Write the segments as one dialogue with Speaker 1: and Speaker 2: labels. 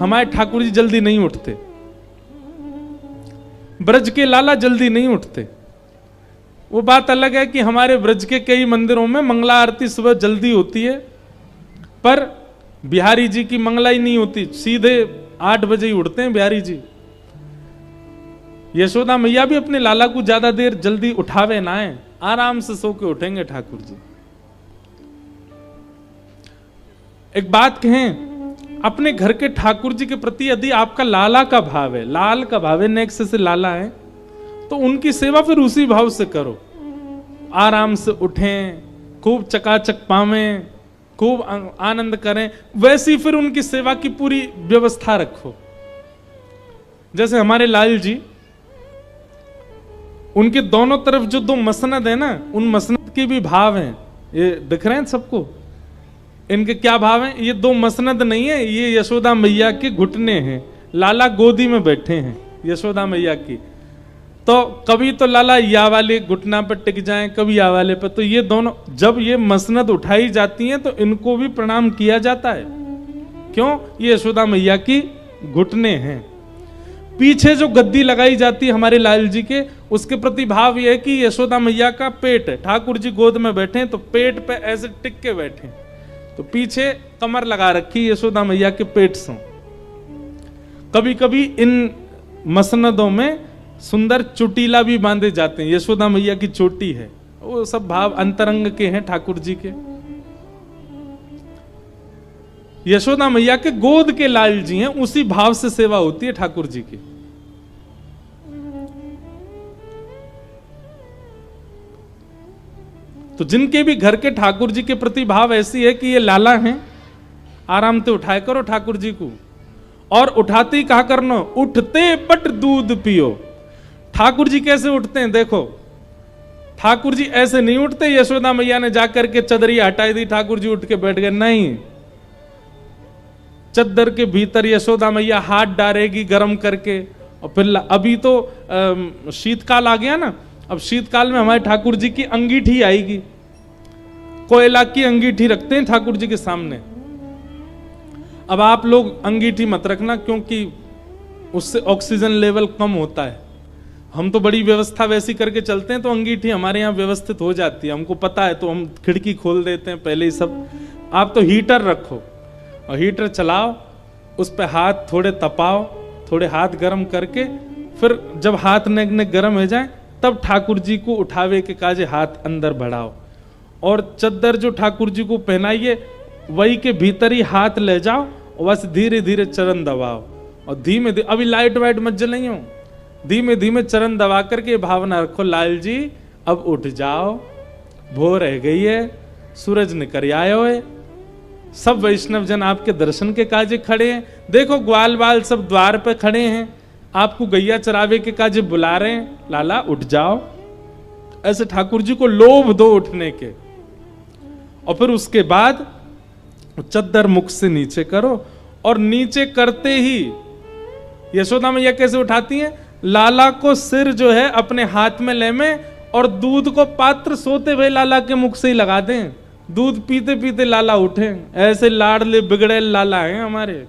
Speaker 1: हमारे ठाकुर जी जल्दी नहीं उठते, ब्रज के लाला जल्दी नहीं उठते। वो बात अलग है कि हमारे ब्रज के कई मंदिरों में मंगला आरती सुबह जल्दी होती है, पर बिहारी जी की मंगला ही नहीं होती, सीधे 8 बजे ही उठते हैं बिहारी जी। यशोदा मैया भी अपने लाला को ज्यादा देर जल्दी उठावे ना है, आराम से सो के उठेंगे ठाकुर जी। एक बात कहें, अपने घर के ठाकुर जी के प्रति यदि आपका लाला का भाव है, लाल का भाव है, नेक्स्ट से लाला है, तो उनकी सेवा फिर उसी भाव से करो। आराम से उठें, खूब चकाचक पावें, खूब आनंद करें, वैसी फिर उनकी सेवा की पूरी व्यवस्था रखो। जैसे हमारे लाल जी, उनके दोनों तरफ जो 2 मसनद है ना, उन मसनद के भी भाव हैं। ये दिख रहे हैं सबको? इनके क्या भाव हैं? ये 2 मसनद नहीं है, ये यशोदा मैया के घुटने हैं। लाला गोदी में बैठे हैं यशोदा मैया की, तो कभी तो लाला या वाले घुटना पर टिक जाएं, कभी या वाले पर। तो ये दोनों, जब ये मसनद उठाई जाती हैं तो इनको भी प्रणाम किया जाता है। क्यों? ये यशोदा मैया की घुटने हैं। पीछे जो गद्दी लगाई जाती है हमारे लाल जी के, उसके प्रति भाव यह है कि यशोदा मैया का पेट है, ठाकुर जी गोद में बैठे हैं तो पेट पे ऐसे टिक के बैठे, तो पीछे कमर लगा रखी यशोदा मैया के पेट से। कभी कभी इन मसनदों में सुंदर चोटीला भी बांधे जाते हैं, यशोदा मैया की चोटी है। वो सब भाव अंतरंग के हैं ठाकुर जी के। यशोदा मैया के गोद के लाल जी हैं, उसी भाव से सेवा होती है ठाकुर जी की। तो जिनके भी घर के ठाकुर जी के प्रति भाव ऐसी है कि ये लाला हैं, आराम से उठाए करो ठाकुर जी को। और उठाते ही कहा करना, उठते पट दूध पियो। ठाकुर जी कैसे उठते हैं देखो, ठाकुर जी ऐसे नहीं उठते यशोदा मैया ने जाकर के चदरिया हटाई दी, ठाकुर जी उठ के बैठ गए, नहीं। चद्दर के भीतर यशोदा मैया हाथ डालेगी गर्म करके, और फिर अभी तो शीतकाल आ गया ना, अब शीतकाल में हमारे ठाकुर जी की अंगीठी आएगी, कोयला की अंगीठी रखते हैं ठाकुर जी के सामने। अब आप लोग अंगीठी मत रखना, क्योंकि उससे ऑक्सीजन लेवल कम होता है। हम तो बड़ी व्यवस्था वैसी करके चलते हैं, तो अंगीठी हमारे यहाँ व्यवस्थित हो जाती है, हमको पता है, तो हम खिड़की खोल देते हैं पहले ही सब। आप तो हीटर रखो और हीटर चलाओ, उस पर हाथ थोड़े तपाओ, थोड़े हाथ गर्म करके, फिर जब हाथ ने गर्म हो जाए तब ठाकुर जी को उठावे के काजे हाथ अंदर बढ़ाओ, और चद्दर जो ठाकुर जी को पहनाइए वही के भीतर ही हाथ ले जाओ, और बस धीरे धीरे चरण दबाओ, और धीमे धीमे, अभी लाइट वाइट मत जलाई हो, धीमे धीमे चरण दबा करके भावना रखो, लाल जी अब उठ जाओ, भोर रह गई है, सूरज निकल आयो है। सब वैष्णव जन आपके दर्शन के काजे खड़े हैं, देखो ग्वाल बाल सब द्वार पे खड़े हैं, आपको गैया चरावे के काजे बुला रहे हैं, लाला उठ जाओ। ऐसे ठाकुर जी को लोभ दो उठने के, और फिर उसके बाद चद्दर मुख से नीचे करो, और नीचे करते ही यशोदा मैया कैसे उठाती हैं, लाला को सिर जो है अपने हाथ में ले में, और दूध को पात्र सोते हुए लाला के मुख से ही लगा दें, दूध पीते पीते लाला उठे। ऐसे लाडले बिगड़े लाला हैं हमारे,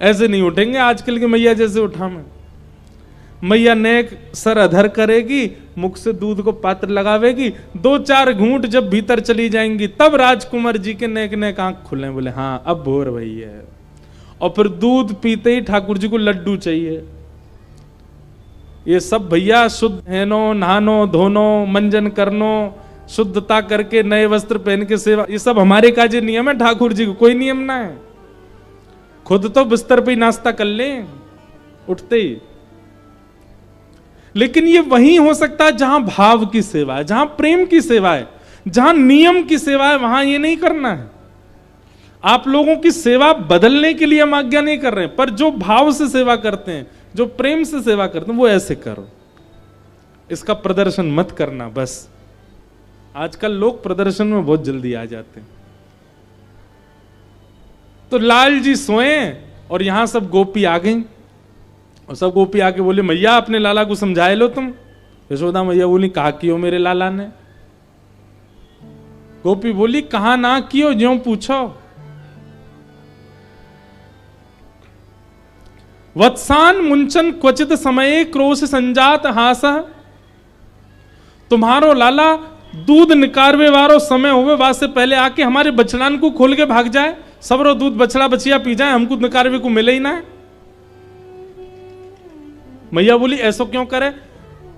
Speaker 1: ऐसे नहीं उठेंगे आजकल की मैया जैसे उठा में। मैया नेक सर अधर करेगी, मुख से दूध को पात्र लगावेगी, 2-4 घूंट जब भीतर चली जाएंगी, तब राजकुमार जी के नेक नेक आंख खुले, बोले हाँ अब भोर भई है। और फिर दूध पीते ही ठाकुर जी को लड्डू चाहिए। ये सब भैया शुद्ध हैनो, नहानो धोनो, मंजन करनो, शुद्धता करके नए वस्त्र पहन के सेवा, ये सब हमारे काजे नियम है, ठाकुर जी को कोई नियम ना है। खुद तो बिस्तर पे ही नाश्ता कर लें उठते ही। लेकिन ये वहीं हो सकता है जहां भाव की सेवा है, जहां प्रेम की सेवा है, जहां नियम की सेवा है, वहां ये नहीं करना है। आप लोगों की सेवा बदलने के लिए हम आज्ञा नहीं कर रहे हैं, पर जो भाव से सेवा करते हैं, जो प्रेम से सेवा करते हैं, वो ऐसे करो। इसका प्रदर्शन मत करना बस। आजकल लोग प्रदर्शन में बहुत जल्दी आ जाते हैं। तो लाल जी सोए और यहां सब गोपी आ गई, और सब गोपी आके बोले मैया अपने लाला को समझाए लो तुम। यशोदा मैया बोली कहा कियो मेरे लाला ने। गोपी बोली कहा ना कियो, ज्यों पूछो। वत्सान मुंचन क्वचित समये क्रोश संजात हास। तुम्हारो लाला दूध निकारवे वारो समय होवे वास से पहले आके हमारे बछड़ान को खोल के भाग जाए, सबरो दूध बछड़ा बचिया पी जाए, हमको निकारवे को मिले ही ना है। मैया बोली ऐसा क्यों करे?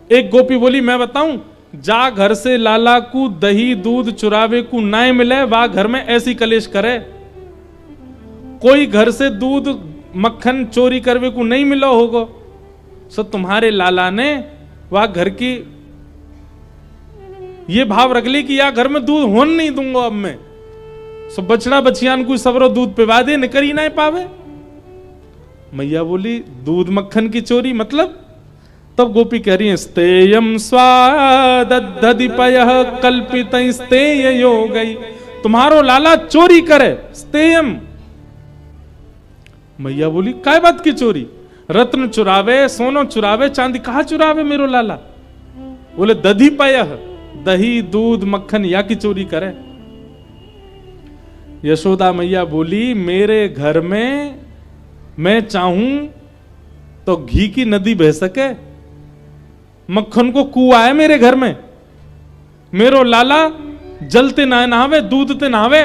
Speaker 1: एक गोपी बोली मैं बताऊं, जा घर से लाला को दही दूध चुरावे को ना मिले, वा घर में ऐसी कलेश करे। कोई घर से दूध मक्खन चोरी करवे को नहीं मिला होगा, सो तुम्हारे लाला ने वह घर की ये भाव रख ली कि या घर में दूध होन नहीं दूंगा अब मैं, सो बछड़ा बछियान को सबरो दूध पिवा दे, निकर ही ना पावे। मैया बोली दूध मक्खन की चोरी मतलब? तब गोपी कह रही है स्तेयम स्वादधिपयः कल्पित स्तेय योगई। तुम्हारो लाला चोरी करे, स्तेयम। मैया बोली काय बात की चोरी? रत्न चुरावे, सोनो चुरावे, चांदी कहा चुरावे मेरो लाला? बोले दधिपयः, दही दूध मक्खन या की चोरी करे। यशोदा मैया बोली मेरे घर में मैं चाहूं तो घी की नदी बह सके, मक्खन को कुआं है मेरे घर में। मेरो लाला जलते ना नहावे, दूध ते नहावे।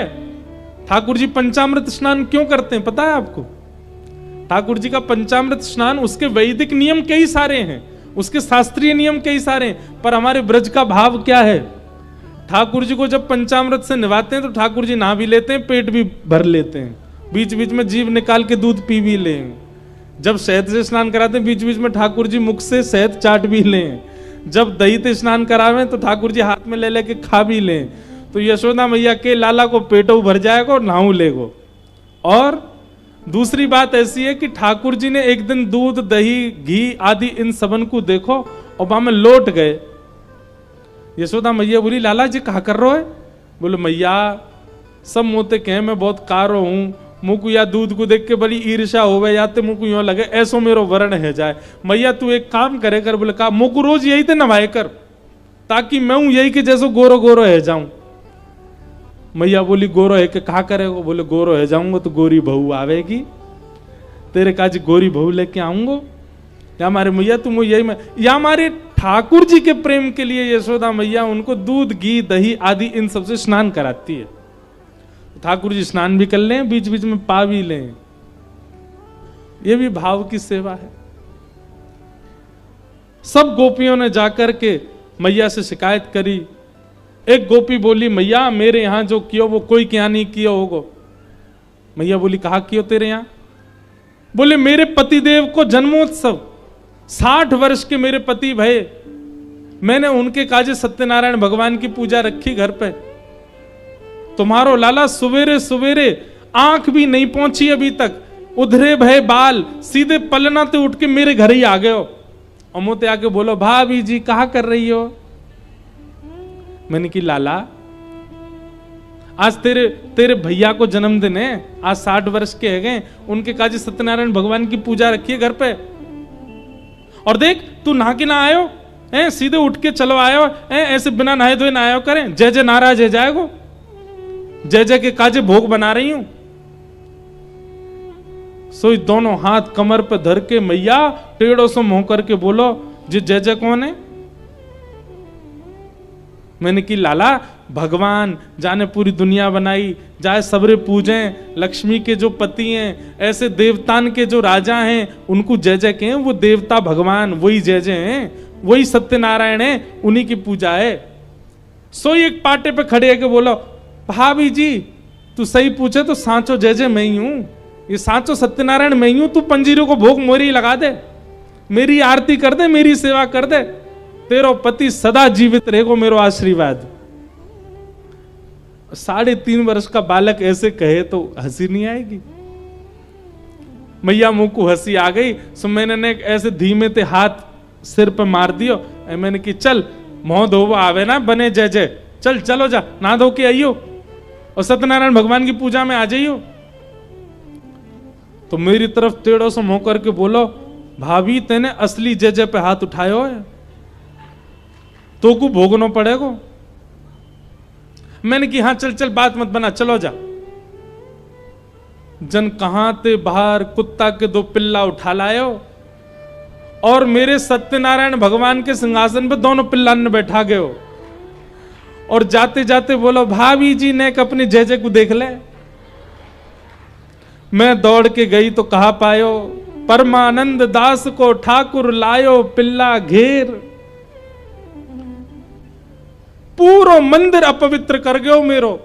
Speaker 1: ठाकुर जी पंचामृत स्नान क्यों करते हैं पता है आपको? ठाकुर जी का पंचामृत स्नान, उसके वैदिक नियम कई सारे हैं, उसके शास्त्रीय नियम कई सारे हैं, पर हमारे ब्रज का भाव क्या है? ठाकुर जी को जब पंचामृत से निभाते हैं तो ठाकुर जी नहा भी लेते हैं, पेट भी भर लेते हैं, बीच बीच में जीभ निकाल के दूध पी भी लें। जब शहद से स्नान कराते हैं बीच बीच में ठाकुर जी मुख से शहद चाट भी लें। जब दही से स्नान करावे तो ठाकुर जी हाथ में ले लेके खा भी लें। तो यशोदा मैया के लाला को पेटो भर जाएगा और नहाऊ लेगो। और दूसरी बात ऐसी है कि ठाकुर जी ने एक दिन दूध दही घी आदि इन सबन को देखो और वहां में लौट गए। यशोदा मैया बोली लाला जी कहा कर रहे हो? बोले मैया सब मोते कहे मैं बहुत कारो हूं, मुझको या दूध को देख के बड़ी ईर्ष्या होवे, या तो मुझको यूं लगे ऐसो मेरो वर्ण है जाए। मैया तू एक काम करे कर। बोले का? मुझको रोज यही ते नवाए कर ताकि मैं हूं यही के जैसो गोरो गोरो है जाऊं। मैया बोली गोरो है के कहा करेगा? बोले गोरो है जाऊंगा तो गोरी बहू आवेगी, तेरे काज गोरी बहू लेके आऊंगा। या हमारे मैया तुम यही में, या हमारे ठाकुर जी के प्रेम के लिए यशोदा मैया उनको दूध घी दही आदि इन सबसे स्नान कराती है। ठाकुर जी स्नान भी कर लें, बीच बीच में पा भी लें, ये भी भाव की सेवा है। सब गोपियों ने जाकर के मैया से शिकायत करी। एक गोपी बोली मैया मेरे यहां जो कियो वो कोई क्या नहीं किया होगा। मैया बोली कहा कियो तेरे यहां? बोले मेरे पतिदेव को जन्मोत्सव, 60 वर्ष के मेरे पति भय, मैंने उनके काजे सत्यनारायण भगवान की पूजा रखी घर पे। तुम्हारो लाला सवेरे सवेरे आंख भी नहीं पहुंची अभी तक, उधरे भय बाल सीधे पलना ते उठ के मेरे घर ही आ गए हो। अमोते आके बोलो भाभी जी कहा कर रही हो? मैंने कि लाला आज तेरे भैया को जन्मदिन है, आज 60 वर्ष के है गए, उनके काजी सत्यनारायण भगवान की पूजा रखी है घर पे। और देख तू नहा के ना आयो, सीधे उठ के चलो आयो, ऐसे बिना नहाए धोए ना आयो करें। जय जय नाराज है जाएगो, जय जय के काजे भोग बना रही हूं। सोई दोनों हाथ कमर पे धर के मैया टेढ़ों से मुंह करके बोलो जी जय जय कौन है? मैंने कि लाला भगवान जाने पूरी दुनिया बनाई, जाए सबरे पूजे, लक्ष्मी के जो पति हैं, ऐसे देवतान के जो राजा हैं उनको जय जय कहें, वो देवता भगवान वही जय जय हैं, वही सत्यनारायण है, उन्हीं की पूजा है। सोई एक पाटे पे खड़े होकर बोलो भाभी जी तू सही पूछे तो सांचो जय जय मैं ही हूं, ये सांचो सत्यनारायण मैं ही हूं। तू पंजीरों को भोग मोरी लगा दे, मेरी आरती कर दे, मेरी सेवा कर दे, तेरो पति सदा जीवित रहेगो, मेरो आशीर्वाद। 3.5 वर्ष का बालक ऐसे कहे तो हंसी नहीं आएगी? मैया मुंह को हंसी आ गई। सो मैंने ऐसे धीमे ते हाथ सिर पे मार दियो। मैंने कि चल मोह धोबो आवे ना बने जय जय, चल चलो जा ना धो के आइयो और सत्यनारायण भगवान की पूजा में आ जाइयो। तो मेरी तरफ टेढ़ों से मुंह करके बोलो भाभी तेने असली जय जय पे हाथ उठायो है तो को भोगना पड़ेगा। मैंने कि हाँ चल चल बात मत बना, चलो जा। जन कहां ते बाहर कुत्ता के 2 पिल्ला उठा लायो और मेरे सत्यनारायण भगवान के सिंहासन पे दोनों पिल्ला ने बैठा गए हो और जाते जाते बोलो भाभी जी ने अपने जय को देख ले। मैं दौड़ के गई तो कहा पायो परमानंद दास को ठाकुर लायो पिल्ला घेर। पूरो मंदिर अपवित्र कर गयो मेरो।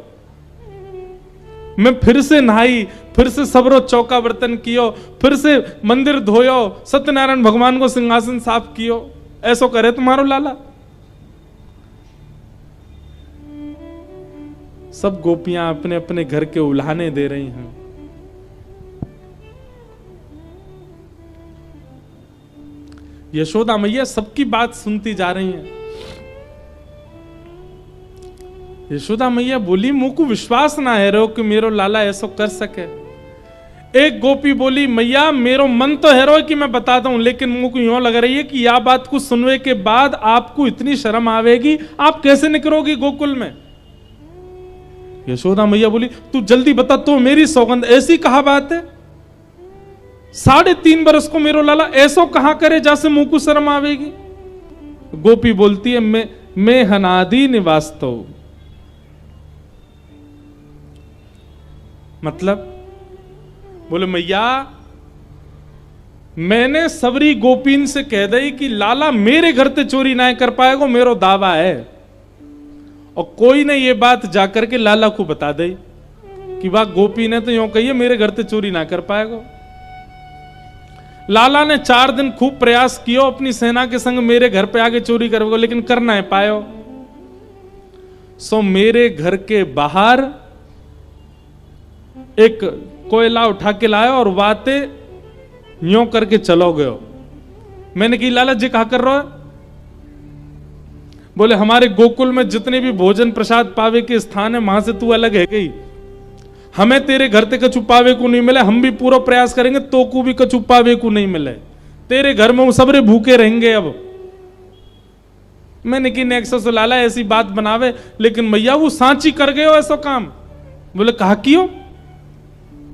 Speaker 1: मैं फिर से नहाई, फिर से सबरो चौका बर्तन कियो, फिर से मंदिर धोयो, सत्यनारायण भगवान को सिंहासन साफ कियो। ऐसो करे तुम्हारो लाला। सब गोपियां अपने अपने घर के उल्हाने दे रही हैं। यशोदा मैया सबकी बात सुनती जा रही हैं। यशोदा मैया बोली मुंह को विश्वास ना है रो कि मेरो लाला ऐसा कर सके। एक गोपी बोली मैया मेरो मन तो है रो कि मैं बताता हूं, लेकिन मुंह को यूं लग रही है कि यह बात को सुनने के बाद आपको इतनी शर्म आवेगी, आप कैसे निकलोगी गोकुल में। यशोदा मैया बोली तू जल्दी बता, तो मेरी सौगंध ऐसी कहा बात है, 3.5 बरस को मेरो लाला ऐसो कहां करे जैसे मुंह को शर्म आवेगी। गोपी बोलती है मैं हनादि निवास तो, मतलब बोले मैया मैंने सबरी गोपीन से कह दई कि लाला मेरे घर ते चोरी ना कर पाएगो, मेरो दावा है। और कोई ने ये बात जाकर के लाला को बता दई कि वाह गोपी ने तो यूं कही है मेरे घर ते चोरी ना कर पाएगो। लाला ने 4 दिन खूब प्रयास किया अपनी सेना के संग मेरे घर पे आके चोरी करेगो, लेकिन कर ना पायो। सो मेरे घर के बाहर एक कोयला उठा के लाया और वाते यूं करके चलो गयो। मैंने कही लाला जी कहा कर रहे हो। बोले हमारे गोकुल में जितने भी भोजन प्रसाद पावे के स्थान है वहां से तू अलग है गई, हमें तेरे घर ते कछु पावे को नहीं मिले, हम भी पूरा प्रयास करेंगे तो को भी कछु पावे को नहीं मिले, तेरे घर में वो सबरे भूखे रहेंगे। अब मैंने कि नेक्सस लाला ऐसी बात बनावे, लेकिन मैया वो सांची कर गए हो ऐसा काम। बोले कहा क्यों।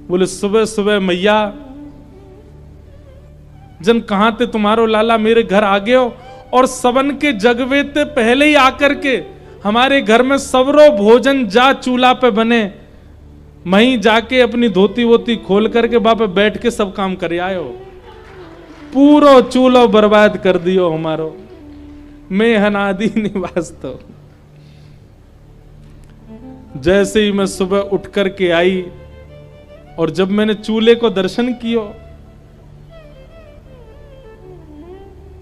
Speaker 1: बोले सुबह सुबह मैया जन कहां थे तुम्हारो लाला मेरे घर आ गए हो और सबन के जगवे ते पहले ही आकर के हमारे घर में सबरो भोजन जा चूल्हा पे बने, वहीं जाके अपनी धोती वोती खोल करके वहां पे बैठ के सब काम कर आयो। पूरो चूल्हो बर्बाद कर दियो हमारो, मैं हनादि निवास तो। जैसे ही मैं सुबह उठ करके आई और जब मैंने चूल्हे को दर्शन कियो,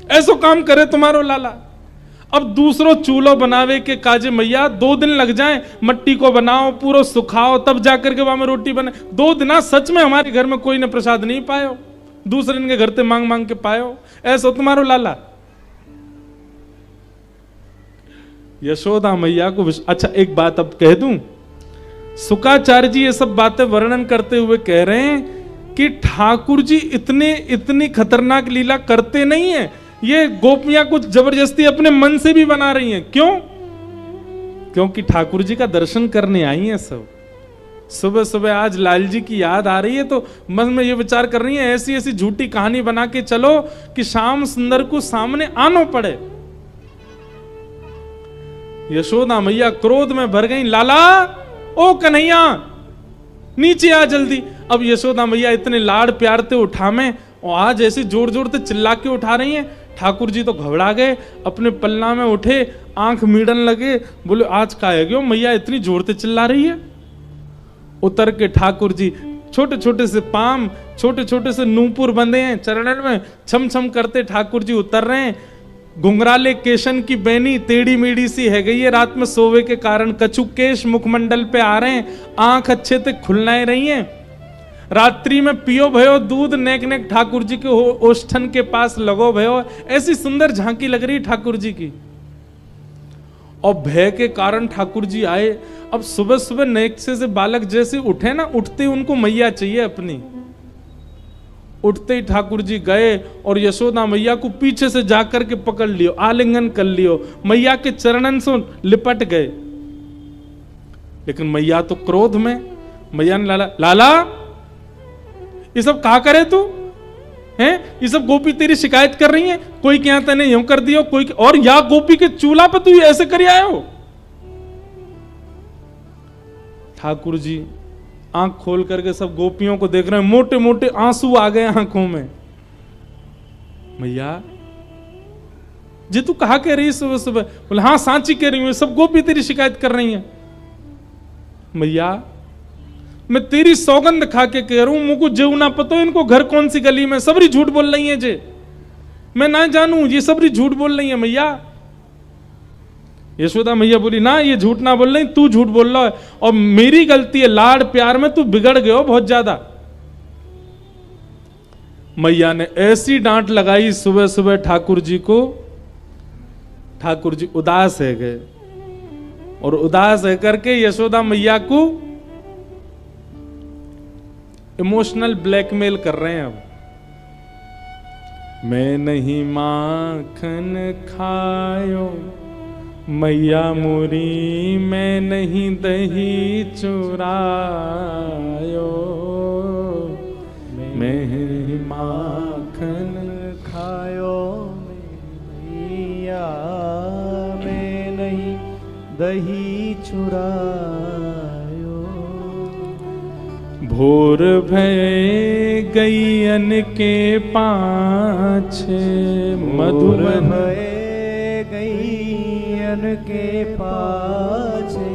Speaker 1: ऐसो काम करे तुम्हारो लाला। अब दूसरो चूल्हो बनावे के काजे मैया 2 दिन लग जाएं, मट्टी को बनाओ पूरा सुखाओ तब जाकर के वहां में रोटी बने। 2 दिन सच में हमारे घर में कोई ने प्रसाद नहीं पायो, दूसरे दिन के घर से मांग मांग के पायो, ऐसो तुम्हारो लाला। यशोदा मैया को अच्छा एक बात अब कह दूं, शुकाचार्य जी ये सब बातें वर्णन करते हुए कह रहे हैं कि ठाकुर जी इतनी खतरनाक लीला करते नहीं है, ये गोपियां कुछ जबरदस्ती अपने मन से भी बना रही हैं। क्यों? क्योंकि ठाकुर जी का दर्शन करने आई हैं सब। सुबह सुबह आज लाल जी की याद आ रही है तो मन में ये विचार कर रही है ऐसी ऐसी झूठी कहानी बना के चलो कि श्याम सुंदर को सामने आना पड़े। यशोदा मैया क्रोध में भर गई, लाला ओ कन्हैया नीचे आ जल्दी। अब यशोदा मैया इतने लाड़ प्यार से उठावे और आज ऐसे जोर जोर से चिल्ला के उठा रही हैं। ठाकुर जी तो घबरा गए, अपने पल्ला में उठे, आंख मीड़न लगे, बोले आज का है क्यों मैया इतनी जोर से चिल्ला रही है। उतर के ठाकुर जी छोटे छोटे से पाम, छोटे छोटे से नूपुर बंधे हैं चरणन में, छम छम करते ठाकुर जी उतर रहे हैं। घुंघराले केशन की बैनी टेढ़ी मेढ़ी सी है गई है, रात में सोवे के कारण कछु केश मुखमंडल पे आ रहे हैं, आंख अच्छे से खुलना रही है। रात्रि में पियो भयो दूध, नेक नेक ठाकुर जी के ओष्ठन के पास लगो भयो। ऐसी सुंदर झांकी लग रही ठाकुर जी की। और भय के कारण ठाकुर जी आए। अब सुबह सुबह नेक्से से बालक जैसे उठे ना, उठते उनको मैया चाहिए अपनी। उठते ही ठाकुर जी गए और यशोदा मैया को पीछे से जाकर के पकड़ लियो, आलिंगन कर लियो, मैया के चरणन से लिपट गए। लेकिन मैया तो क्रोध में, मैया ने लाला ये सब कहा करे तू हैं? ये सब गोपी तेरी शिकायत कर रही है, कोई क्या तने यूं कर दिया, कोई और या गोपी के चूल्हा पे तू ऐसे कर आए हो। ठाकुर जी आंख खोल करके सब गोपियों को देख रहे हैं, मोटे मोटे आंसू आ गए आंखों में। मैया जी तू कहा कह रही है सुबह सुबह? बोले हाँ सांची कह रही हूं, सब गोपी तेरी शिकायत कर रही है। मैया मैं तेरी सौगंध खा के कह रहा हूं, मुझको जेऊ ना पतो इनको घर कौन सी गली में, सबरी झूठ बोल रही है जे, मैं ना जानू ये सबरी झूठ बोल रही है। मैया यशोदा मैया बोली ना ये झूठ ना बोल रही, तू झूठ बोल रहा है और मेरी गलती है, लाड प्यार में तू बिगड़ गए हो बहुत ज्यादा। मैया ने ऐसी डांट लगाई सुबह सुबह ठाकुर जी को, ठाकुर जी उदास है गए और उदास है करके यशोदा मैया को इमोशनल ब्लैकमेल कर रहे हैं। अब मैं नहीं माखन खायो मैया मोरी, मैं नहीं दही चुरायो, मैं माखन
Speaker 2: खायो मैया, मैं नहीं दही चुरायो।
Speaker 1: भोर भय गैयन के पाछे, मधुवन
Speaker 2: गैयन के पाछे,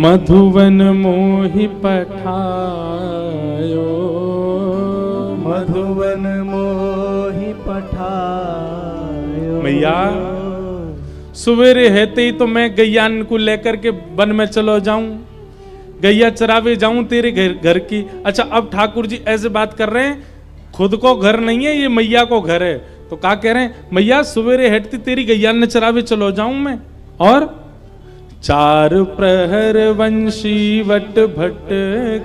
Speaker 1: मधुवन मोहि पठायो,
Speaker 2: मधुवन मोहि पठायो।
Speaker 1: मैया सवेरे हेते ही तो मैं गैयान को लेकर के वन में चलो जाऊं, गैया चरावे जाऊं तेरे घर की। अच्छा अब ठाकुर जी ऐसे बात कर रहे हैं, खुद को घर नहीं है ये मैया को घर है, तो क्या कह रहे हैं मैया सवेरे हेटती तेरी गैया ने चरावे चलो जाऊं मैं। और चार प्रहर वंशी वट भट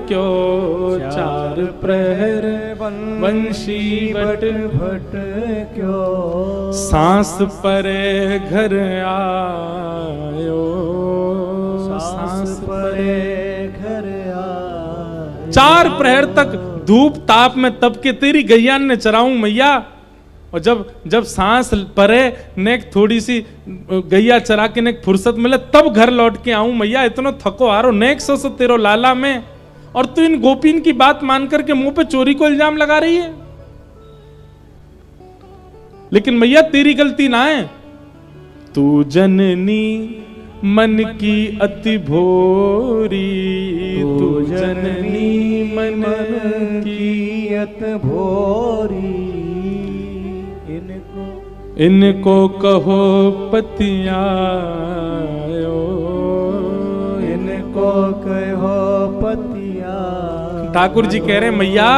Speaker 1: क्यों, चार प्रहर वंशी वट
Speaker 2: भट क्यों,
Speaker 1: सांस परे घर आयो, सांस परे
Speaker 2: घर आयो।
Speaker 1: चार प्रहर तक धूप ताप में तब के तेरी गैया ने चराऊं मैया, और जब सांस परे नेक थोड़ी सी गैया चरा के नेक फुर्सत मिले तब घर लौट के आऊं मैया, इतना थको आ रो नेक सो तेरो लाला में, और तू इन गोपीन की बात मान करके मुंह पे चोरी को इल्जाम लगा रही है। लेकिन मैया तेरी गलती ना है, तू जननी मन की अति भोरी, तू जननी मन की
Speaker 2: अति भोरी।
Speaker 1: इनको कहो पतियायो,
Speaker 2: इनको कहो पतिया।
Speaker 1: ठाकुर जी कह रहे हैं मैया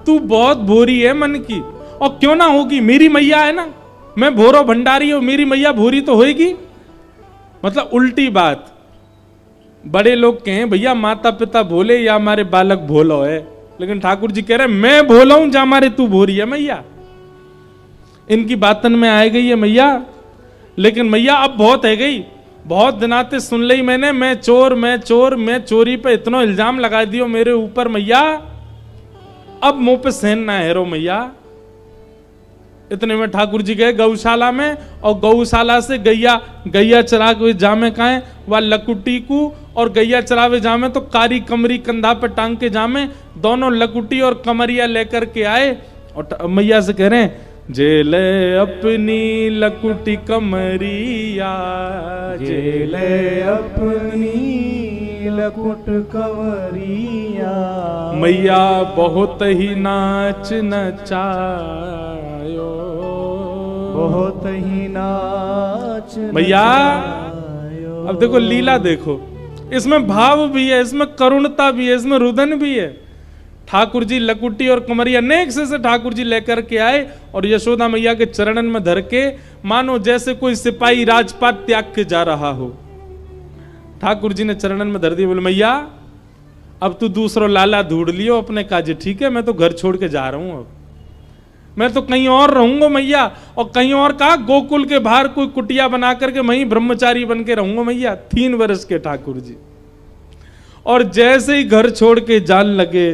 Speaker 1: तू बहुत भोरी है मन की, और क्यों ना होगी, मेरी मैया है ना, मैं भोरो भंडारी हूं, मेरी मैया भोरी तो होगी। मतलब उल्टी बात, बड़े लोग कहें भैया माता पिता भोले या हमारे बालक भोलो है, लेकिन ठाकुर जी कह रहे हैं मैं भोला हूं जा हमारे तू भोरी है मैया। इनकी बातन में आ गई है मैया, लेकिन मैया अब बहुत है गई, बहुत दिनाते सुन ली मैंने, मैं चोर मैं चोर, मैं चोरी पे इतना इल्जाम लगा दियो मेरे ऊपर मैया, अब मुंह पे सहन ना हेरो मैया। इतने में ठाकुर जी गए गौशाला में, और गौशाला से गैया चरा के जामे कहा वह लकुटी को, और गैया चरावे जामे तो कारी कमरी कंधा पे टांग के जामे, दोनों लकुटी और कमरिया लेकर के आए, और मैया से कह रहे हैं जेले अपनी लकुटी कमरिया,
Speaker 2: जेले अपनी लकुट कमरिया।
Speaker 1: मैया बहुत ही नाच नचायो,
Speaker 2: बहुत ही नाच
Speaker 1: मैया। अब देखो लीला देखो, इसमें भाव भी है, इसमें करुणता भी है, इसमें रुदन भी है। ठाकुर जी लकुटी और कमरिया नेक से ठाकुर जी लेकर के आए, और यशोदा मैया के चरणन में धर के मानो जैसे कोई सिपाही राजपाट त्याग के जा रहा हो। ठाकुर जी ने चरणन में धर दिया, बोले मैया अब तू दूसरा लाला ढूंढ लियो अपने काजे, ठीक है मैं तो घर छोड़ के जा रहा हूं, अब मैं तो कहीं और रहूंगा मैया, और कहीं और कहा गोकुल के बाहर कोई कुटिया बना करके वहीं ब्रह्मचारी बन के रहूंगा मैया। 3 वर्ष के ठाकुर जी, और जैसे ही घर छोड़ के जान लगे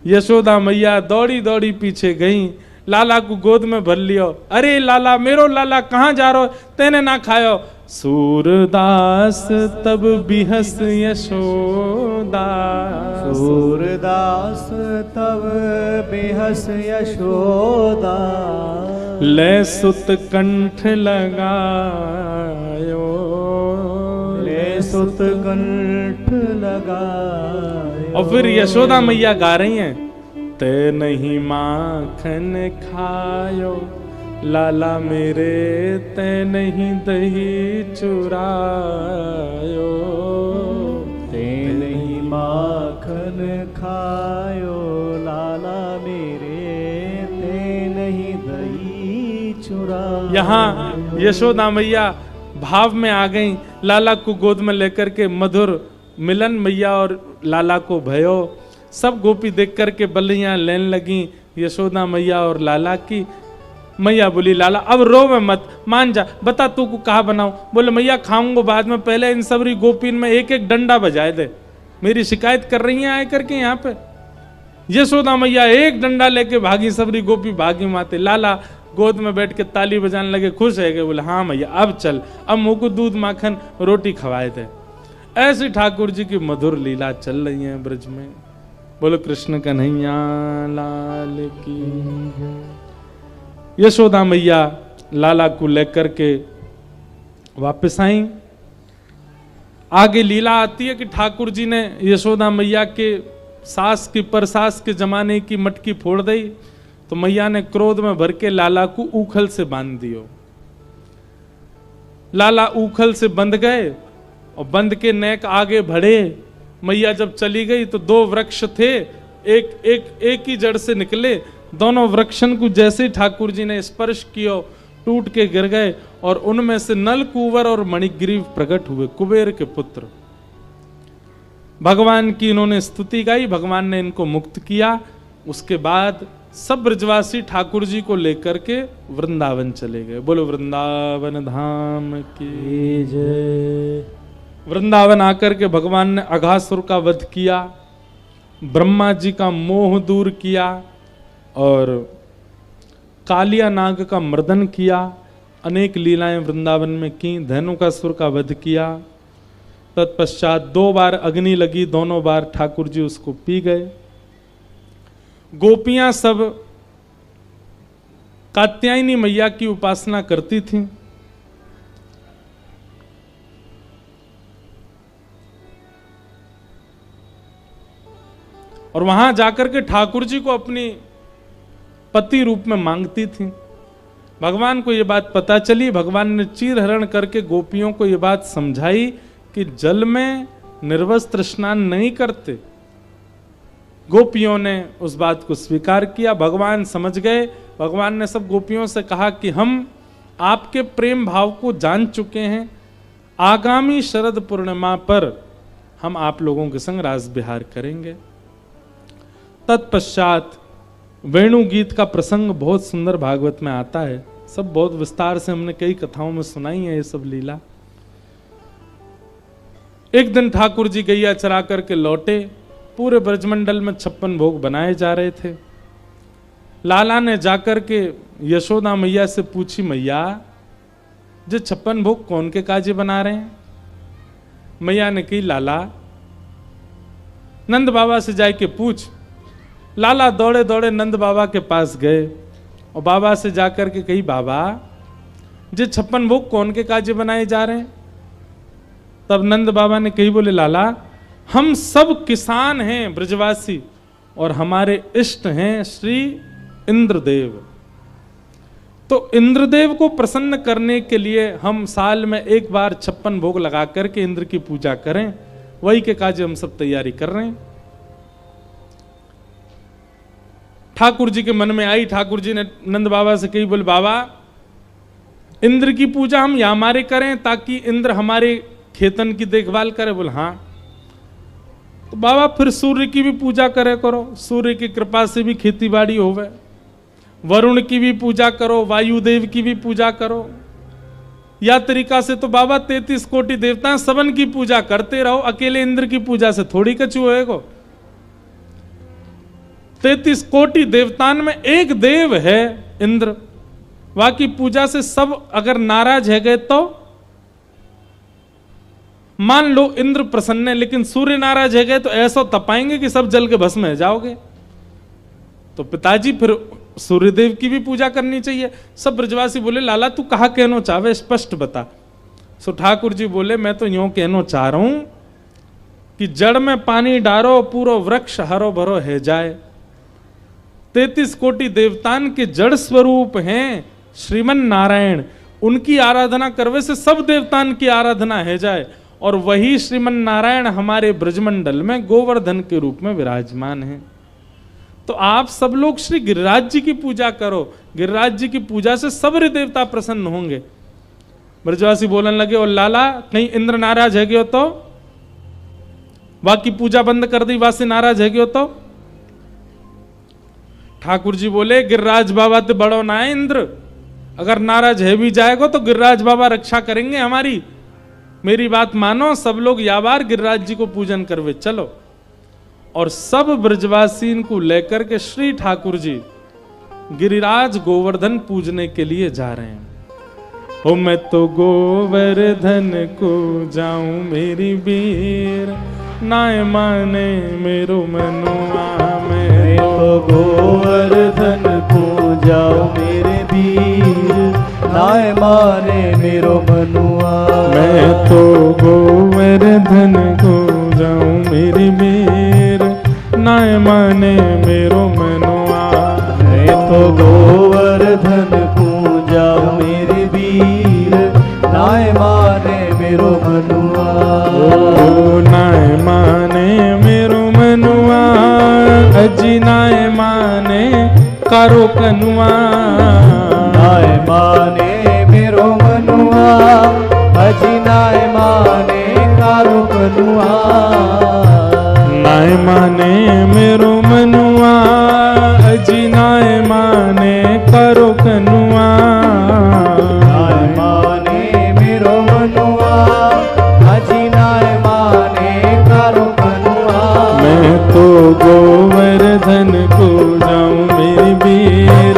Speaker 1: यशोदा मैया दौड़ी दौड़ी पीछे गई, लाला को गोद में भर लियो। अरे लाला, मेरो लाला कहाँ जा रहो, तेने ना खायो। सूरदास तब बिहस यशोदा,
Speaker 2: सूरदास तब बेहस यशोदा,
Speaker 1: ले सुत कंठ लगायो,
Speaker 2: ले सुत कंठ लगायो।
Speaker 1: और फिर यशोदा मैया गा रही हैं, ते नहीं माखन खायो, लाला मेरे ते नहीं दही चुरायो,
Speaker 2: ते नहीं माखन खायो, लाला मेरे ते नहीं दही चुरायो।
Speaker 1: यहाँ यशोदा मैया भाव में आ गई, लाला को गोद में लेकर के मधुर मिलन मैया और लाला को भयो। सब गोपी देख करके बल्लियां लेने लगी यशोदा मैया और लाला की। मैया बोली, लाला अब रो में मत, मान जा, बता तू को कहा बनाऊं। बोले मैया खाऊंगा बाद में, पहले इन सबरी गोपीन में एक एक डंडा बजाए दे, मेरी शिकायत कर रही हैं आए करके यहाँ पे। यशोदा मैया एक डंडा लेके भागी, सबरी गोपी भागी माते। लाला गोद में बैठ के ताली बजाने लगे, खुश है। बोले हाँ मैया अब चल, अब मुँह को दूध माखन रोटी खवाए थे। ऐसी ठाकुर जी की मधुर लीला चल रही है ब्रज में। बोलो कृष्ण कन्हैया लाल की। यशोदा मैया लाला को लेकर के वापस आई। आगे लीला आती है कि ठाकुर जी ने यशोदा मैया के सास की परसास के जमाने की मटकी फोड़ दी, तो मैया ने क्रोध में भर के लाला को ऊखल से बांध दियो। लाला ऊखल से बंध गए और बंध के नेक आगे बढ़े। मैया जब चली गई तो दो वृक्ष थे, एक ही जड़ से निकले। दोनों वृक्षन को जैसे ठाकुर जी ने स्पर्श किया टूट के गिर गए, और उनमें से नल कुंवर और मणिग्रीव प्रकट हुए, कुबेर के पुत्र। भगवान की इन्होंने स्तुति गाई, भगवान ने इनको मुक्त किया। उसके बाद सब ब्रजवासी ठाकुर जी को लेकर के वृंदावन चले गए। बोलो वृंदावन धाम की जय। वृंदावन आकर के भगवान ने अघासुर का वध किया, ब्रह्मा जी का मोह दूर किया और कालिया नाग का मर्दन किया। अनेक लीलाएं वृंदावन में की, धेनुकासुर का वध किया। तत्पश्चात 2 बार अग्नि लगी, दोनों बार ठाकुर जी उसको पी गए। गोपियां सब कात्यायनी मैया की उपासना करती थीं। और वहां जाकर के ठाकुर जी को अपनी पति रूप में मांगती थी। भगवान को यह बात पता चली, भगवान ने चीर हरण करके गोपियों को यह बात समझाई कि जल में निर्वस्त्र स्नान नहीं करते। गोपियों ने उस बात को स्वीकार किया, भगवान समझ गए। भगवान ने सब गोपियों से कहा कि हम आपके प्रेम भाव को जान चुके हैं, आगामी शरद पूर्णिमा पर हम आप लोगों के संग रास विहार करेंगे। तत्पश्चात वेणु गीत का प्रसंग बहुत सुंदर भागवत में आता है, सब बहुत विस्तार से हमने कई कथाओं में सुनाई है ये सब लीला। एक दिन ठाकुर जी गैया चरा करके लौटे, पूरे ब्रजमंडल में 56 भोग बनाए जा रहे थे। लाला ने जाकर के यशोदा मैया से पूछी, मैया जो 56 भोग कौन के काजे बना रहे हैं? मैया ने कही, लाला नंद बाबा से जाके पूछ। लाला दौड़े दौड़े नंद बाबा के पास गए और बाबा से जाकर के कही, बाबा जो 56 भोग कौन के काजे बनाए जा रहे हैं? तब नंद बाबा ने कही, बोले लाला हम सब किसान हैं ब्रजवासी और हमारे इष्ट हैं श्री इंद्रदेव। तो इंद्रदेव को प्रसन्न करने के लिए हम साल में एक बार 56 भोग लगा करके इंद्र की पूजा करें, वही के काजे हम सब तैयारी कर रहे हैं। ठाकुर जी के मन में आई, ठाकुर जी ने नंद बाबा से कही, बोले बाबा इंद्र की पूजा हम या हमारे करें ताकि इंद्र हमारे खेतन की देखभाल करे? बोले हाँ। तो बाबा फिर सूर्य की भी पूजा करे करो, सूर्य की कृपा से भी खेती बाड़ी होवे। वरुण की भी पूजा करो, वायुदेव की भी पूजा करो। या तरीका से तो बाबा 33 कोटि देवता सबन की पूजा करते रहो, अकेले इंद्र की पूजा से थोड़ी कछु होएगो। 33 कोटि देवतान में एक देव है इंद्र, बाकी पूजा से सब अगर नाराज है गए तो मान लो इंद्र प्रसन्न है, लेकिन सूर्य नाराज है गए तो ऐसा तपाएंगे कि सब जल के भस्म हो जाओगे। तो पिताजी फिर सूर्यदेव की भी पूजा करनी चाहिए। सब ब्रजवासी बोले लाला तू कहा कहना चाहे स्पष्ट बता। सो ठाकुर जी बोले मैं तो यूं कहना चाह रहा हूं कि जड़ में पानी डारो पूरा वृक्ष हरो भरो है जाए। 33 कोटि देवतान के जड़ स्वरूप हैं श्रीमन नारायण, उनकी आराधना करवे से सब देवतान की आराधना है जाए। और वही श्रीमन नारायण हमारे ब्रजमंडल में गोवर्धन के रूप में विराजमान हैं। तो आप सब लोग श्री गिरिराज जी की पूजा करो, गिरिराज जी की पूजा से सब देवता प्रसन्न होंगे। ब्रजवासी बोलने लगे और लाला कहीं इंद्र नाराज है गयो तो, बाकी पूजा बंद कर दी वासी नाराज है गयो तो। ठाकुर जी बोले गिरिराज बाबा तो बड़ो ना है इंद्र, अगर नाराज है भी जाएगा तो गिरिराज बाबा रक्षा करेंगे हमारी। मेरी बात मानो, सब लोग या बार गिरिराज जी को पूजन करवे चलो। और सब ब्रजवासी को लेकर के श्री ठाकुर जी गिरिराज गोवर्धन पूजने के लिए जा रहे हैं। ओ मैं तो गोवर्धन को जाऊं मेरी बीर, नाय माने मेरो मनुआ। मैं
Speaker 2: तो गोवर्धन को जाऊं मेरे वीर, नाय माने मेरो मनुआ।
Speaker 1: मैं तो गोवर्धन को जाऊं मेरी वीर, नाय माने मेरो मनुआ।
Speaker 2: मैं तो गोवर्धन को जाऊं मेरे वीर, नाय माने मेरो मनुआ।
Speaker 1: ओ नाय माने मेरो मनुआ, अजी नाय माने कारो कनुआ।
Speaker 2: नाय माने मेरो मनुआ, अजी नाय माने कारो कनुआ।
Speaker 1: नाय माने मेरो मनुआ, अजी नाय माने कारो कनुआ।
Speaker 2: नाय माने मेरो मनुआ, अजी नाय माने कारो कनुआ।
Speaker 1: मैं तो गोवर्धन को जाऊं मेरी बीर,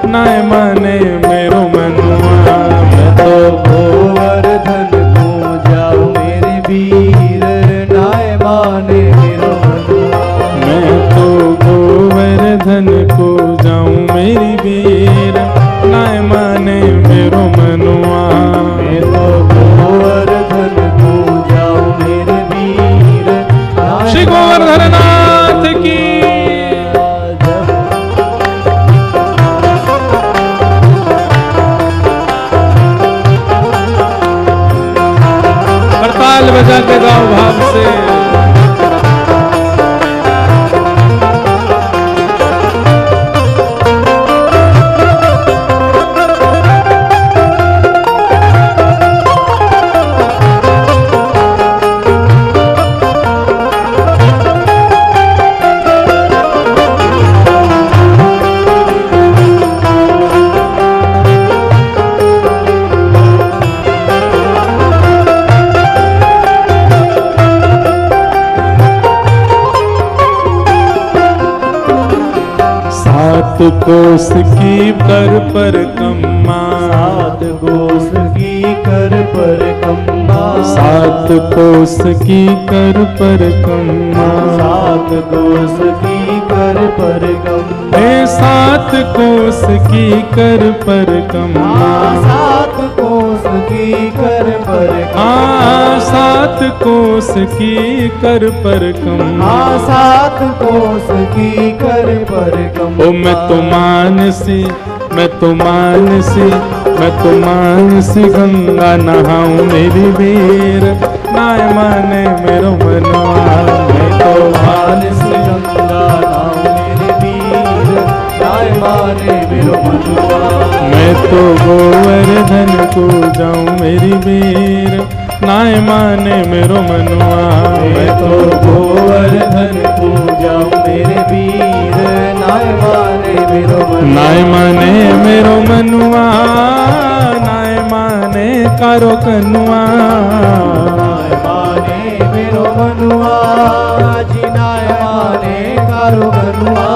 Speaker 1: नाय माने मेरो मनुआ।
Speaker 2: मैं तो गोवर्धन को जाऊं मेरे वीर, नाय माने मेरो मनुआ।
Speaker 1: मैं तो गोवर्धन को जाऊं मेरी बीर, नाय माने मेरो मनुआ।
Speaker 2: मैं तो गोवर्धन को जाऊं मेरे वीर, नाय
Speaker 1: श्री गोवर्धन नाथ की ताल बजा के गाओ भाव से। सात कोस की कर पर कम्मा,
Speaker 2: सात कोस की कर पर कम्मा।
Speaker 1: सात कोस की कर पर कम्मा।
Speaker 2: सात कोस की कर पर कम्मा।
Speaker 1: हे सात कोस की कर पर कम्मा।
Speaker 2: सात कोस की कर पर कम्मा।
Speaker 1: सात कोस की कर पर कम्मा।
Speaker 2: सात कोस की कर पर कम्मा।
Speaker 1: ओ मैं तो मानसी, मैं तो मानसी, मैं तो मानसी गंगा नहाऊं मेरी वीर, नाय माने मेरो मनुआ। मैं तो
Speaker 2: मानसी गंगा नहाऊं मेरे वीर, नाय माने मेरो मनुआ।
Speaker 1: मैं तो गोवर्धन को जाऊं मेरी वीर, नाय माने मेरो मनुआ।
Speaker 2: मैं तो गोवर्धन को जाऊं मेरे वीर, नाय माने मेरो मनुआ।
Speaker 1: नाय माने मेरो मनुआ, नाय माने कारो कनुआ।
Speaker 2: नाय माने मेरो मनुआ, जी नाय माने कारो कनुआ।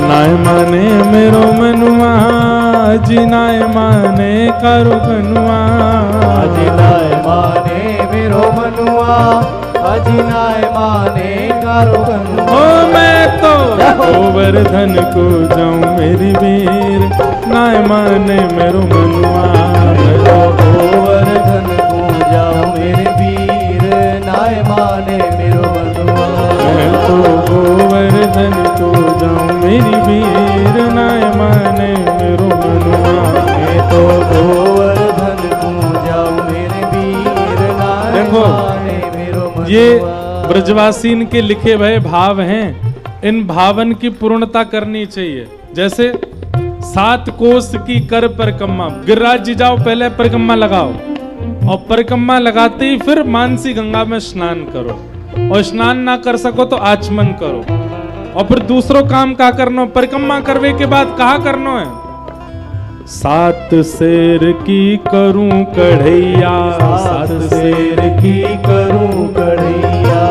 Speaker 1: नाय माने मेरो मनुआ जी नाय माने करो कनुआ
Speaker 2: अजी नाय माने मेरो मनुआ अजी नाय माने कारो कनुआ
Speaker 1: ओ मैं तो गोवर्धन को जाऊं मेरी वीर नाय माने मेरो मनुआ
Speaker 2: मैं तो गोवर्धन को जाऊं मेरे वीर नाय माने मेरो मनुआ
Speaker 1: मैं तो गोवर्धन को जाऊं मेरी वीर नाय माने मेरो मनुआ
Speaker 2: मैं तो गोवर्धन को जाऊं मेरे वीर नाय
Speaker 1: देखो,
Speaker 2: माने मेरो मनुआ
Speaker 1: ये ब्रजवासीन के लिखे भय भाव हैं। इन भावन की पूर्णता करनी चाहिए। जैसे 7 कोस की कर परिक्रमा, गिरिराज जी जाओ पहले परिक्रमा लगाओ और परिक्रमा लगाते ही फिर मानसी गंगा में स्नान करो और स्नान ना कर सको तो आचमन करो और फिर दूसरो काम का करनो। परिक्रमा करवे के बाद कहा करनो है? 7 शेर की करूं कढ़ैया
Speaker 2: 7 शेर की करूं कढ़ैया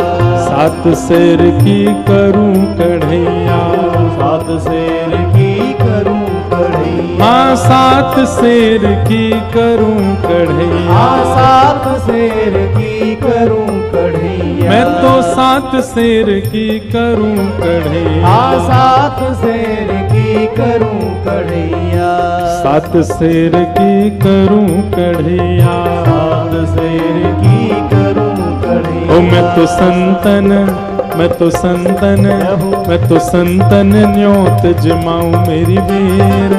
Speaker 1: 7 शेर की करूं कढ़ैया
Speaker 2: 7 शेर की करूं कढ़ैया
Speaker 1: हाँ 7 शेर की करूं कढ़ैया
Speaker 2: 7 शेर की करूं कढ़ैया
Speaker 1: मैं तो 7 शेर की करूं कढ़ैया
Speaker 2: 7 शेर की करूं कढ़ैया
Speaker 1: 7 शेर की करूं कढ़ैया
Speaker 2: 7 शेर की करूं कढ़ैया
Speaker 1: ओ मैं तो संतन मैं तो संतन न्योत जमाऊं मेरी वीर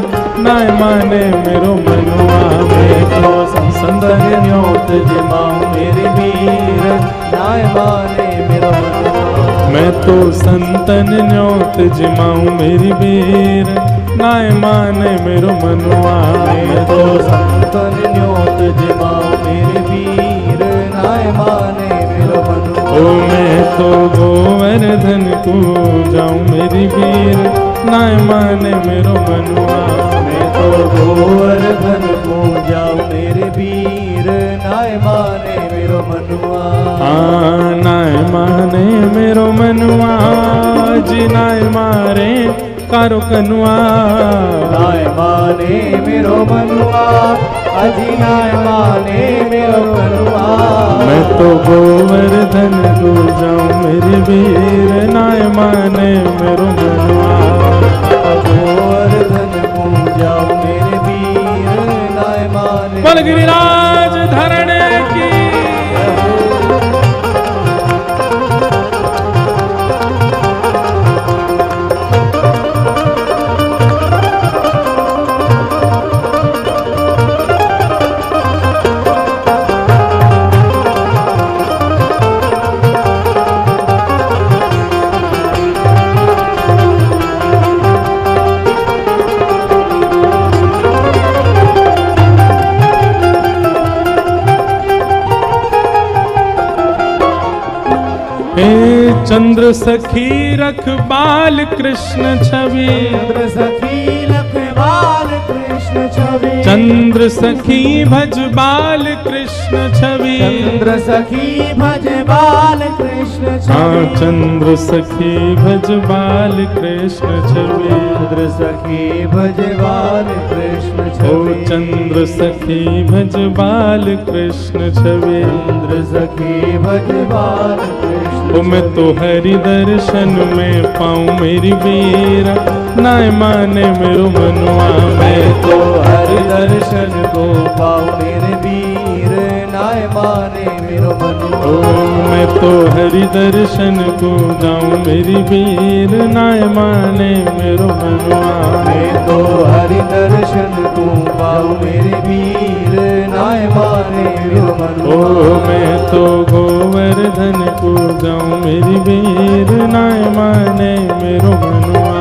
Speaker 1: नाय माने मेरो मनुआ मैं तो संतन न्योत जमाऊं मेरी वीर
Speaker 2: नाय माने मेरो मनुआ
Speaker 1: मैं तो संतन न्योत जमाऊं मेरी वीर नाय माने मेरो मनुआ
Speaker 2: मैं तो संतन न्योत जमाऊं मेरे वीर नाय माने मेरो मनुआ
Speaker 1: ओ मैं तो गोवर्धन को जाऊं मेरी वीर नाय माने मेरो मनुआ
Speaker 2: मैं तो गोवर्धन को जाऊं मेरे वीर नाय माने मेरो मनुआ
Speaker 1: नाय माने मेरो मनुआ जी नाय मारे कारो कनुआ
Speaker 2: नाय माने मेरो मनुआ अजी नाय माने मेरो मनुआ
Speaker 1: मैं तो गोवर्धन को जाऊं मेरी वीर नाय माने मेरो मनुआ
Speaker 2: गोवर्धन को जाऊं मेरे वीर नाय माने
Speaker 1: बोल गिरिराज धरण की चंद्र सखी रख बाल कृष्ण छवि
Speaker 2: चंद्र सखी लख बाल कृष्ण छवि
Speaker 1: चंद्र सखी भज बाल कृष्ण छवि
Speaker 2: चंद्र सखी भज बाल कृष्ण
Speaker 1: हाँ
Speaker 2: छवि
Speaker 1: चंद्र सखी भज बाल कृष्ण छवि
Speaker 2: चंद्र सखी भज बाल कृष्ण
Speaker 1: ओ
Speaker 2: छवि
Speaker 1: चंद्र सखी भज बाल कृष्ण छवि
Speaker 2: चंद्र सखी भज बाल कृष्ण
Speaker 1: ओ मैं तो हरि दर्शन में पाऊं मेरी वीरा नाय माने मेरो मनुआ मैं
Speaker 2: तो हरि दर्शन को पाऊं मेरे वीर नाय माने मेरो मनुआ
Speaker 1: ओ मैं तो हरि दर्शन को जाऊं मेरी वीर नाय माने मेरो मनुआ
Speaker 2: मैं तो हरि दर्शन को पाऊं मेरे वीर नाय माने मेरो
Speaker 1: ओ
Speaker 2: मनुआ
Speaker 1: मैं तो गोवर्धन को जाऊं मेरी वीर नाय माने मेरो मनुआ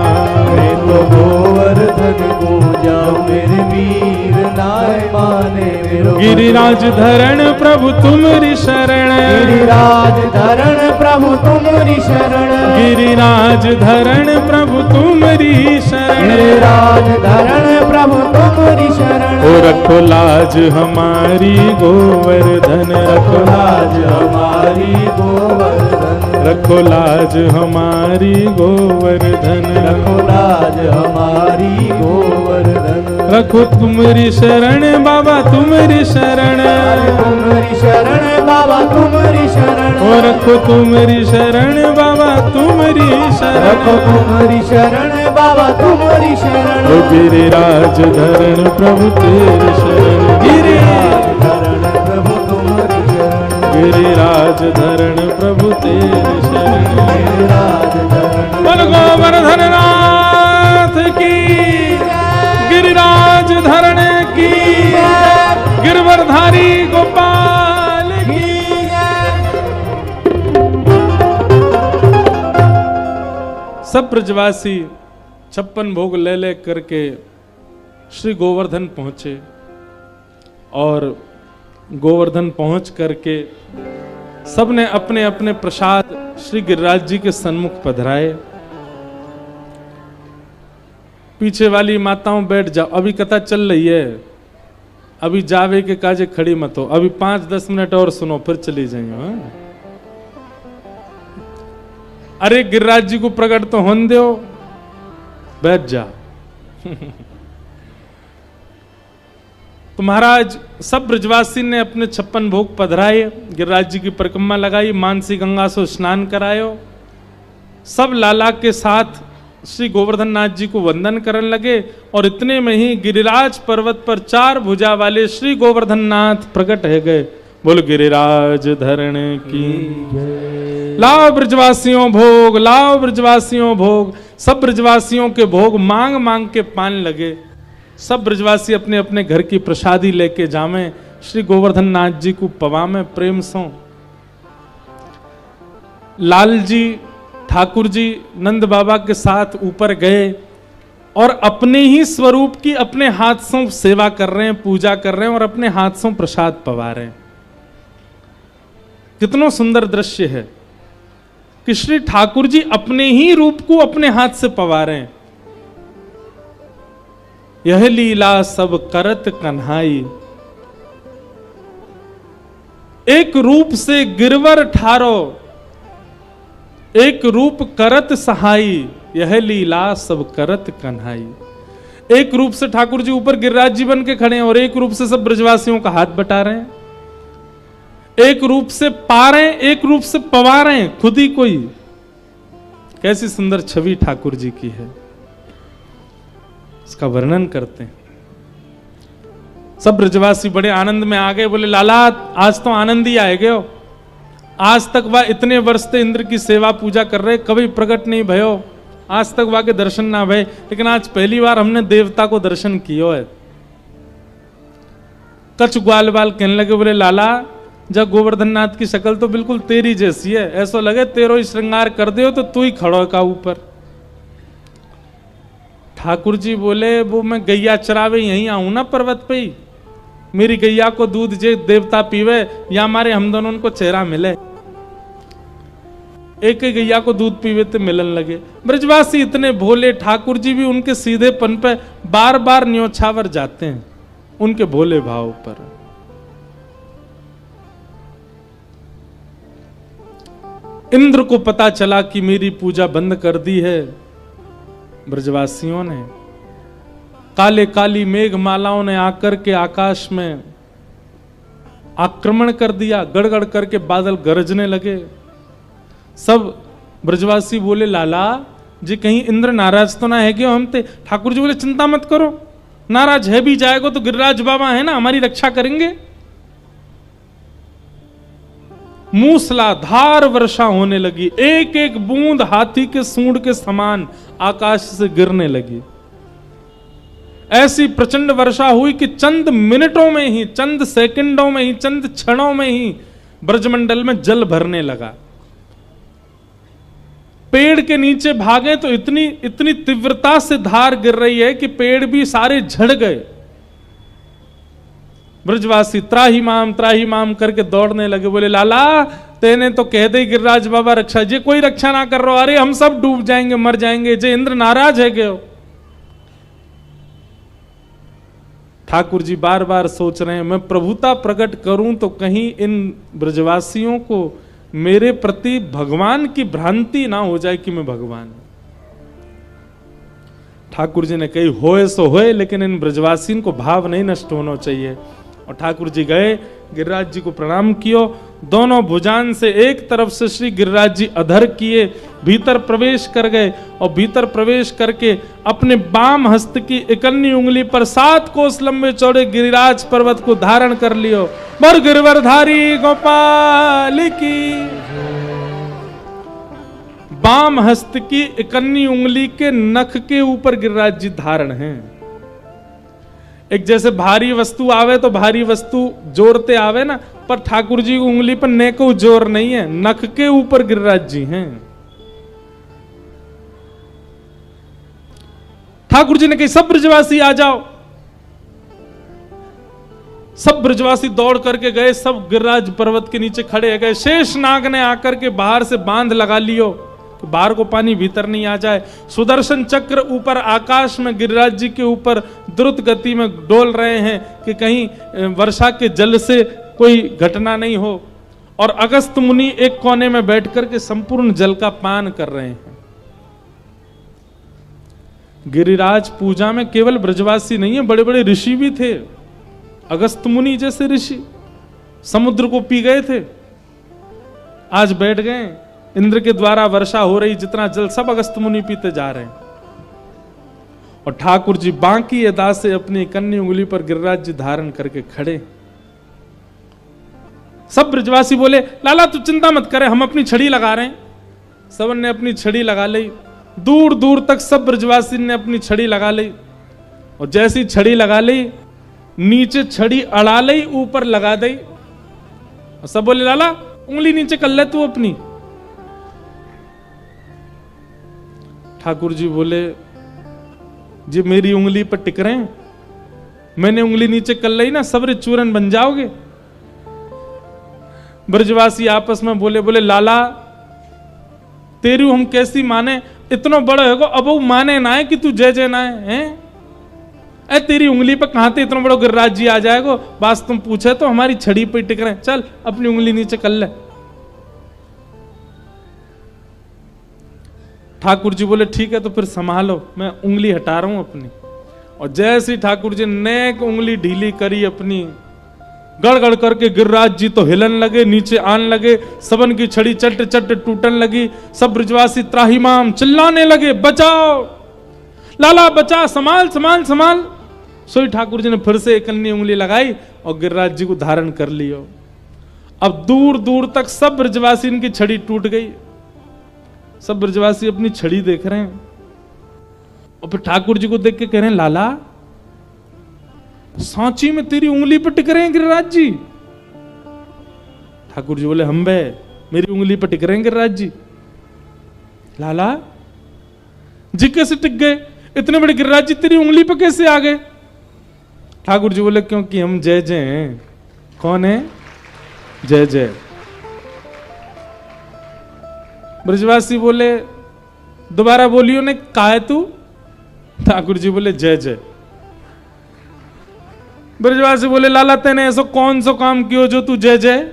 Speaker 2: मैं तो गोवर्धन को जाऊं मेरे वीर नाय माने मेरो
Speaker 1: गिरिराज धरण प्रभु तुमरी शरण
Speaker 2: गिरिराज धरण प्रभु तुमरी शरण
Speaker 1: गिरिराज धरण प्रभु तुमरी शरण
Speaker 2: गिरिराज धरण प्रभु तुमरी शरण
Speaker 1: ओ रखो लाज हमारी गोवर्धन रखो लाज
Speaker 2: लाज हमारी गोवर्धन
Speaker 1: रखो लाज हमारी गोवर्धन,
Speaker 2: रखो लाज हमारी गोवर्धन।
Speaker 1: रखो तुम्हारी शरण बाबा तुम्हारी शरण,
Speaker 2: तुम्हारी शरण बाबा तुम्हारी शरण।
Speaker 1: और रखो तुम्हारी शरण बाबा तुम्हारी शरण,
Speaker 2: रखो तुम्हारी शरण बाबा तुम्हारी शरण।
Speaker 1: ओ गिरिराज धरण प्रभु तेरी शरण,
Speaker 2: गिरिराज धरण प्रभु तुम्हारी शरण।
Speaker 1: गिरिराज धरण प्रभु तेरी शरण।
Speaker 2: गिरिराज धरण
Speaker 1: बोल गोवर्धन नाथ की, गिरिराज धरण की, गिरवरधारी गोपाल की। सब ब्रजवासी 56 भोग ले ले करके श्री गोवर्धन पहुंचे और गोवर्धन पहुंच करके सबने अपने अपने प्रसाद श्री गिरिराज जी के सन्मुख पधराए। पीछे वाली माताओं बैठ जाओ, अभी कथा चल रही है, अभी जावे के काजे खड़ी मत हो, अभी 5-10 मिनट और सुनो फिर चली जाइए। हाँ? अरे गिरिराज जी को प्रकट तो होने दो, बैठ जा। तो महाराज सब ब्रजवासी ने अपने 56 भोग पधराए, गिरिराज जी की परिक्रमा लगाई, मानसी गंगा से स्नान करायो, सब लाला के साथ श्री गोवर्धन नाथ जी को वंदन करने लगे। और इतने में ही गिरिराज पर्वत पर 4 भुजा वाले श्री गोवर्धन नाथ प्रकट हो गए। बोल गिरिराज धरण की। लाओ ब्रजवासियों भोग, लाओ ब्रजवासियों भोग। सब ब्रजवासियों के भोग मांग मांग के पान लगे। सब ब्रजवासी अपने अपने घर की प्रसादी लेके जावे, श्री गोवर्धन नाथ जी को पवामे प्रेम सो। लाल जी ठाकुर जी नंद बाबा के साथ ऊपर गए और अपने ही स्वरूप की अपने हाथ से सेवा कर रहे हैं, पूजा कर रहे हैं और अपने हाथ से प्रसाद पवा रहे हैं। कितना सुंदर दृश्य है कि श्री ठाकुर जी अपने ही रूप को अपने हाथ से पवा रहे हैं। यह लीला सब करत कन्हाई, एक रूप से गिरवर ठारो, एक रूप करत सहाई, यह लीला सब करत कन्हाई। एक रूप से ठाकुर जी ऊपर गिरिराज जी बन के खड़े हैं और एक रूप से सब ब्रजवासियों का हाथ बटा रहे हैं, एक रूप से पा रहे हैं, एक रूप से पवा रहे हैं खुद ही कोई। कैसी सुंदर छवि ठाकुर जी की है, इसका वर्णन करते हैं। सब ब्रजवासी बड़े आनंद में आ गए, बोले लाला आज तो आनंद ही आए गए हो। आज तक वह इतने वर्ष से इंद्र की सेवा पूजा कर रहे, कभी प्रकट नहीं भयो, आज तक वह के दर्शन ना भय, लेकिन आज पहली बार हमने देवता को दर्शन किया है। कछ ग्वाल बाल कहने लगे, बोले लाला जब गोवर्धन नाथ की शक्ल तो बिल्कुल तेरी जैसी है, ऐसा लगे तेरो ही श्रृंगार कर दे तो तू ही खड़ो का ऊपर। ठाकुर जी बोले वो मैं गैया चरावे यहीं आऊं ना पर्वत पे ही, मेरी गैया को दूध जे देवता पीवे या हमारे हम दोनों उनको चेहरा मिले। एक ही गैया को दूध पीवे तो मिलन लगे। ब्रजवासी इतने भोले, ठाकुर जी भी उनके सीधेपन पे बार बार न्योछावर जाते हैं, उनके भोले भाव पर। इंद्र को पता चला कि मेरी पूजा बंद कर दी है ब्रजवासियों ने। काले काली मेघमालाओं ने आकर के आकाश में आक्रमण कर दिया, गड़गड़ करके बादल गरजने लगे। सब ब्रजवासी बोले लाला जी कहीं इंद्र नाराज तो ना है क्यों हम ते। ठाकुर जी बोले चिंता मत करो, नाराज है भी जाएगा तो गिरिराज बाबा है ना, हमारी रक्षा करेंगे। मूसलाधार वर्षा होने लगी, एक एक बूंद हाथी के सूंड के समान आकाश से गिरने लगी। ऐसी प्रचंड वर्षा हुई कि चंद मिनटों में ही, चंद सेकंडों में ही, चंद क्षणों में ही ब्रजमंडल में जल भरने लगा। पेड़ के नीचे भागे तो इतनी इतनी तीव्रता से धार गिर रही है कि पेड़ भी सारे झड़ गए। ब्रजवासी त्राही माम करके दौड़ने लगे, बोले लाला तेने तो कह दे गिरिराज बाबा रक्षा, जे कोई रक्षा ना कर रहा, अरे हम सब डूब जाएंगे मर जाएंगे, जे इंद्र नाराज है क्यों। ठाकुर जी बार बार सोच रहे हैं मैं प्रभुता प्रकट करूं तो कहीं इन ब्रजवासियों को मेरे प्रति भगवान की भ्रांति ना हो जाए कि मैं भगवान हूं। ठाकुर जी ने कही होए सो होए, लेकिन इन ब्रजवासियों को भाव नहीं नष्ट होना चाहिए। और ठाकुर जी गए, गिरिराज जी को प्रणाम कियो, दोनों भुजान से एक तरफ से श्री गिरिराज जी अधर किए, भीतर प्रवेश कर गए और भीतर प्रवेश करके अपने बाम हस्त की इकन्नी उंगली पर 7 कोस लंबे चौड़े गिरिराज पर्वत को धारण कर लियो। बर गिरवरधारी गोपाल की। बाम हस्त की इकन्नी उंगली के नख के ऊपर गिरिराज जी धारण हैं। एक जैसे भारी वस्तु आवे तो भारी वस्तु जोड़ते आवे ना, पर ठाकुर जी की उंगली पर ने को जोर नहीं है, नख के ऊपर गिरिराज जी हैं। ठाकुर जी ने कही सब ब्रजवासी आ जाओ। सब ब्रजवासी दौड़ करके गए, सब गिरिराज पर्वत के नीचे खड़े गए। शेष नाग ने आकर के बाहर से बांध लगा लियो कि बाहर को पानी भीतर नहीं आ जाए। सुदर्शन चक्र ऊपर आकाश में गिरिराज जी के ऊपर द्रुत गति में डोल रहे हैं कि कहीं वर्षा के जल से कोई घटना नहीं हो। और अगस्त मुनि एक कोने में बैठ करके संपूर्ण जल का पान कर रहे हैं। गिरिराज पूजा में केवल ब्रजवासी नहीं है, बड़े बड़े ऋषि भी थे। अगस्त मुनि जैसे ऋषि समुद्र को पी गए थे, आज बैठ गए। इंद्र के द्वारा वर्षा हो रही, जितना जल सब अगस्त मुनि पीते जा रहे हैं। और ठाकुर जी बांकी अदा से अपनी कन्नी उंगली पर गिरिराज जी धारण करके खड़े। सब ब्रजवासी बोले लाला तू चिंता मत करे, हम अपनी छड़ी लगा रहे हैं। सबन ने अपनी छड़ी लगा ली। दूर दूर तक सब ब्रजवासी ने अपनी छड़ी लगा ली। और जैसी छड़ी लगा ली, नीचे छड़ी अड़ा ली, ऊपर लगा दी। और सब बोले लाला उंगली नीचे कर ले तू अपनी। ठाकुर जी बोले जी मेरी उंगली पर टिक रहे हैं, मैंने उंगली नीचे कर ली ना, सबरे चूरन बन जाओगे। ब्रजवासी आपस में बोले बोले लाला तेरी हम कैसी माने, इतना बड़ा होगा अब वो माने ना है कि तू जय जय ना है। ए तेरी उंगली पर कहां थे इतना बड़ा गिरिराज जी आ जाएगा, बस तुम पूछे तो हमारी छड़ी पे टिक रहे, चल अपनी उंगली नीचे कर ले। ठाकुर जी बोले ठीक है तो फिर संभालो, मैं उंगली हटा रहा हूं अपनी। और जैसी ठाकुर जी ने उंगली ढीली करी अपनी, गड़गड़ करके गिरिराज जी तो हिलन लगे, नीचे आन लगे। सबन की छड़ी चट चट टूटन लगी। सब ब्रजवासी त्राहिमाम चिल्लाने लगे बचाओ लाला बचा, संभाल संभाल संभाल। सोई ठाकुर जी ने फिर से एक अन्य उंगली लगाई और गिरिराज जी को धारण कर लियो। अब दूर दूर तक सब ब्रजवासी इनकी छड़ी टूट गई। सब ब्रजवासी अपनी छड़ी देख रहे हैं और फिर ठाकुर जी को देख के कह रहे हैं लाला सांची में तेरी उंगली पर टिक रहे हैं गिरिराज जी। ठाकुर जी बोले हम बे मेरी उंगली पर टिक रहे हैं गिरिराज जी। लाला जी कैसे टिक गए, इतने बड़े गिरिराज जी तेरी उंगली पर कैसे आ गए। ठाकुर जी बोले क्योंकि हम जय जय हैं। कौन है जय जय। ब्रजवासी बोले दोबारा बोलियो ने कहा है तू। ठाकुर जी बोले जय जय। ब्रजवासी बोले लाला तेने ऐसा कौन सा काम कियो जो तू जय जय,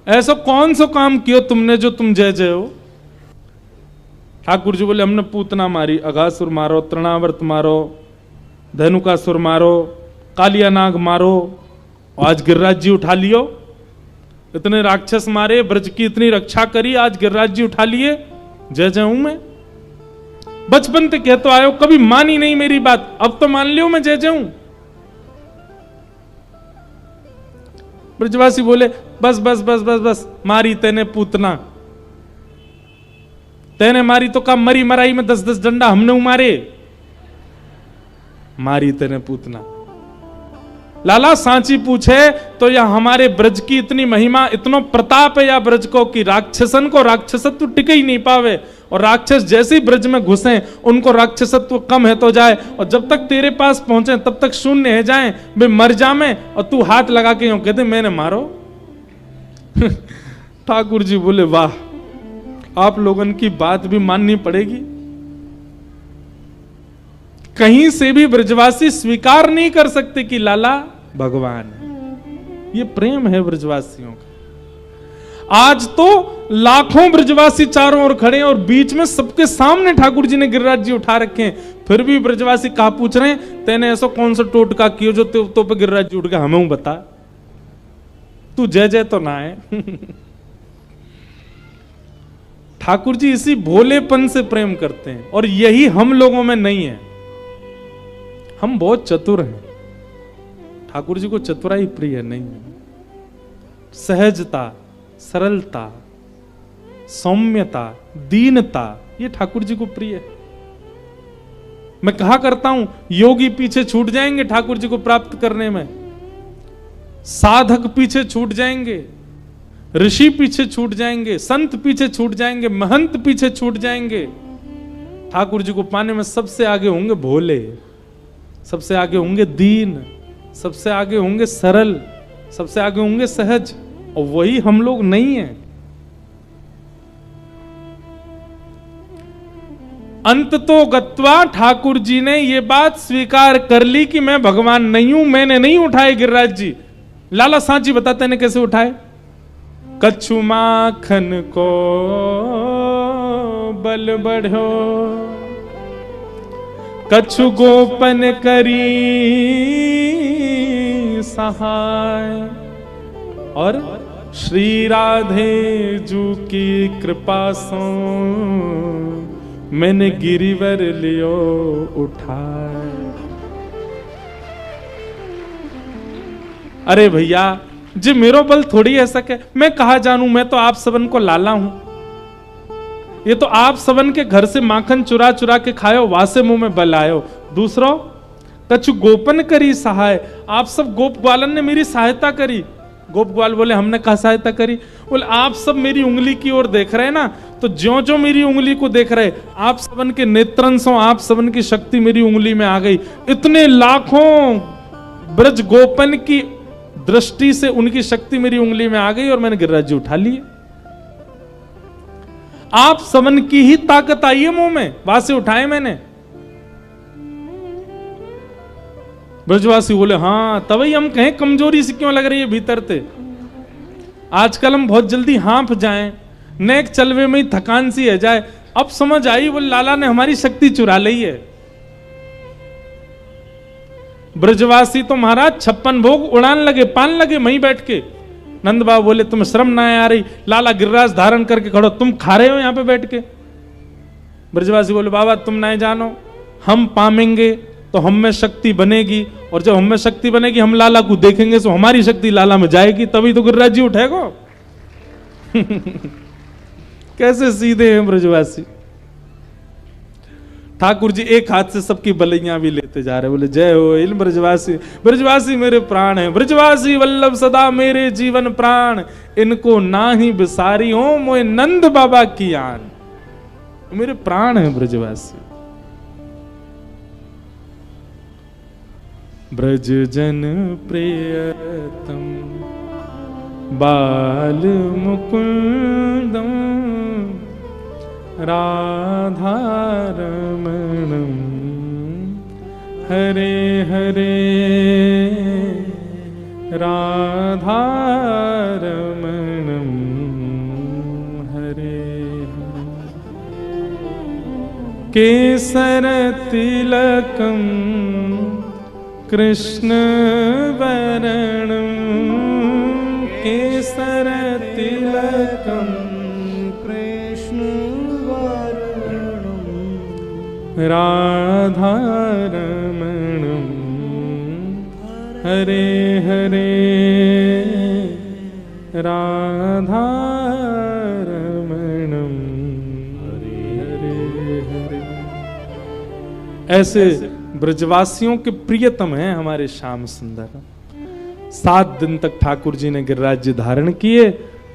Speaker 1: ऐसा कौन सा काम कियो तुमने जो तुम जय जय हो। ठाकुर जी बोले हमने पूतना मारी, अघासुर मारो, तृणावर्त मारो, धनुकासुर मारो, कालिया नाग मारो, आज गिरिराज जी उठा लियो। इतने राक्षस मारे, ब्रज की इतनी रक्षा करी, आज गिरिराज जी उठा लिए, जय जय हूं मैं। बचपन से कहते आयो, कभी मानी नहीं मेरी बात, अब तो मान लियो मैं जय जय हूं। ब्रजवासी बोले बस बस बस बस बस, मारी तेने पूतना, तेने मारी तो कब मरी मराई में 10-10 डंडा हमने मारे, मारी तेने पूतना। लाला सांची पूछे तो यह हमारे ब्रज की इतनी महिमा, इतना प्रताप है या ब्रज को कि राक्षसन को राक्षसत्व टिक ही नहीं पावे। और राक्षस जैसे ही ब्रज में घुसे उनको राक्षसत्व कम है तो जाए, और जब तक तेरे पास पहुंचे तब तक शून्य है जाए, वे मर जामे और तू हाथ लगा के यूं कहते मैंने मारो। ठाकुर जी बोले वाह, आप लोगों की बात भी माननी पड़ेगी। कहीं से भी ब्रजवासी स्वीकार नहीं कर सकते कि लाला भगवान है। ये प्रेम है ब्रजवासियों का। आज तो लाखों ब्रजवासी चारों ओर खड़े हैं और बीच में सबके सामने ठाकुर जी ने गिरिराज जी उठा रखे हैं, फिर भी ब्रजवासी कहा पूछ रहे हैं तेने ऐसा कौन सा टोटका किया जो तो पे गिरिराज जी उठ गया, हमें बता, तू जय जय तो ना है। ठाकुर जी इसी भोलेपन से प्रेम करते हैं और यही हम लोगों में नहीं है। हम बहुत चतुर हैं, ठाकुर जी को चतुराई प्रिय नहीं है। सहजता, सरलता, सौम्यता, दीनता, ये ठाकुर जी को प्रिय है। मैं कहा करता हूं योगी पीछे छूट जाएंगे ठाकुर जी को प्राप्त करने में, साधक पीछे छूट जाएंगे, ऋषि पीछे छूट जाएंगे, संत पीछे छूट जाएंगे, महंत पीछे छूट जाएंगे। ठाकुर जी को पाने में सबसे आगे होंगे भोले, सबसे आगे होंगे दीन, सबसे आगे होंगे सरल, सबसे आगे होंगे सहज, और वही हम लोग नहीं हैं। अंत तो गत्वा ठाकुर जी ने ये बात स्वीकार कर ली कि मैं भगवान नहीं हूं, मैंने नहीं उठाए गिरिराज जी। लाला सांची बताते ने कैसे उठाए। कछु माखन को बल बढ़ो, कछु गोपन करी सहाय, और श्री राधे जू की कृपा सो मैंने गिरिवर लियो उठाए। अरे भैया जी मेरो बल थोड़ी ऐसा क्या, मैं कहा जानू, मैं तो आप सबन को लाला हूं। ये तो आप सबन के घर से माखन चुरा चुरा के खायो, वासे मुंह में बल आयो। दूसरो कछु गोपन करी सहाय, आप सब गोप ग्वालन ने मेरी सहायता करी। गोप ग्वाल बोले हमने कहा सहायता करी, बोले आप सब मेरी उंगली की ओर देख रहे हैं ना, तो ज्यों ज्यों मेरी उंगली को देख रहे, आप सबन के नेत्रंशों, आप सबन की शक्ति मेरी उंगली में आ गई। इतने लाखों ब्रज गोपन की दृष्टि से उनकी शक्ति मेरी उंगली में आ गई और मैंने गिरिराज जी उठा लिए। आप सबन की ही ताकत आई है मुंह में, वहां से उठाए मैंने। ब्रजवासी बोले हाँ, तभी हम कहें कमजोरी से क्यों लग रही है भीतर से। आजकल हम बहुत जल्दी हाँफ जाएं, नेक चलवे में ही थकान सी है जाए। अब समझ आई बोले लाला ने हमारी शक्ति चुरा ली है। ब्रजवासी तो महाराज 56 भोग उड़ान लगे, पान लगे वहीं बैठ के। नंद बाबा बोले तुम्हें शर्म ना आ रही, लाला गिरिराज धारण करके खड़ो, तुम खा रहे हो यहां पे बैठ के। ब्रजवासी बोले बाबा तुम ना जानो, हम पामेंगे तो हम में शक्ति बनेगी, और जब हम में शक्ति बनेगी हम लाला को देखेंगे तो हमारी शक्ति लाला में जाएगी, तभी तो गिरिराज जी उठेगा। कैसे सीधे हैं ब्रजवासी। ठाकुर जी एक हाथ से सबकी बलैया भी लेते जा रहे, बोले जय हो इन ब्रजवासी, ब्रजवासी मेरे प्राण हैं, ब्रजवासी वल्लभ सदा मेरे जीवन प्राण, इनको ना ही बिसारी हो मोए नंद बाबा की आन। मेरे प्राण हैं ब्रजवासी। ब्रज जन प्रियतम बाल मुकुंदम राधा रमणम हरे हरे राधा रमणम हरे केसर तिलकम कृष्ण वरणम केसर तिलकम कृष्ण वरणम राधा रमणम हरे हरे राधा रमणम हरे हरे। ऐसे ब्रजवासियों के प्रियतम हैं हमारे श्याम सुंदर। 7 दिन तक ठाकुर जी ने गिरिराज जी धारण किए,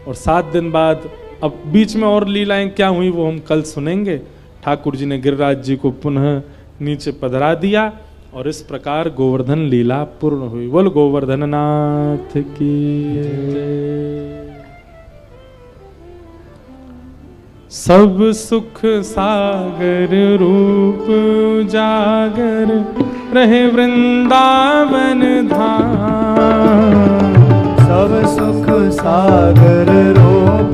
Speaker 1: और 7 दिन बाद अब बीच में और लीलाएं क्या हुई वो हम कल सुनेंगे। ठाकुर जी ने गिरिराज जी को पुनः नीचे पधरा दिया, और इस प्रकार गोवर्धन लीला पूर्ण हुई। बोल गोवर्धन नाथ की जय। सब सुख सागर रूप जागर रहे वृंदावन धाम।
Speaker 2: सब सुख सागर रूप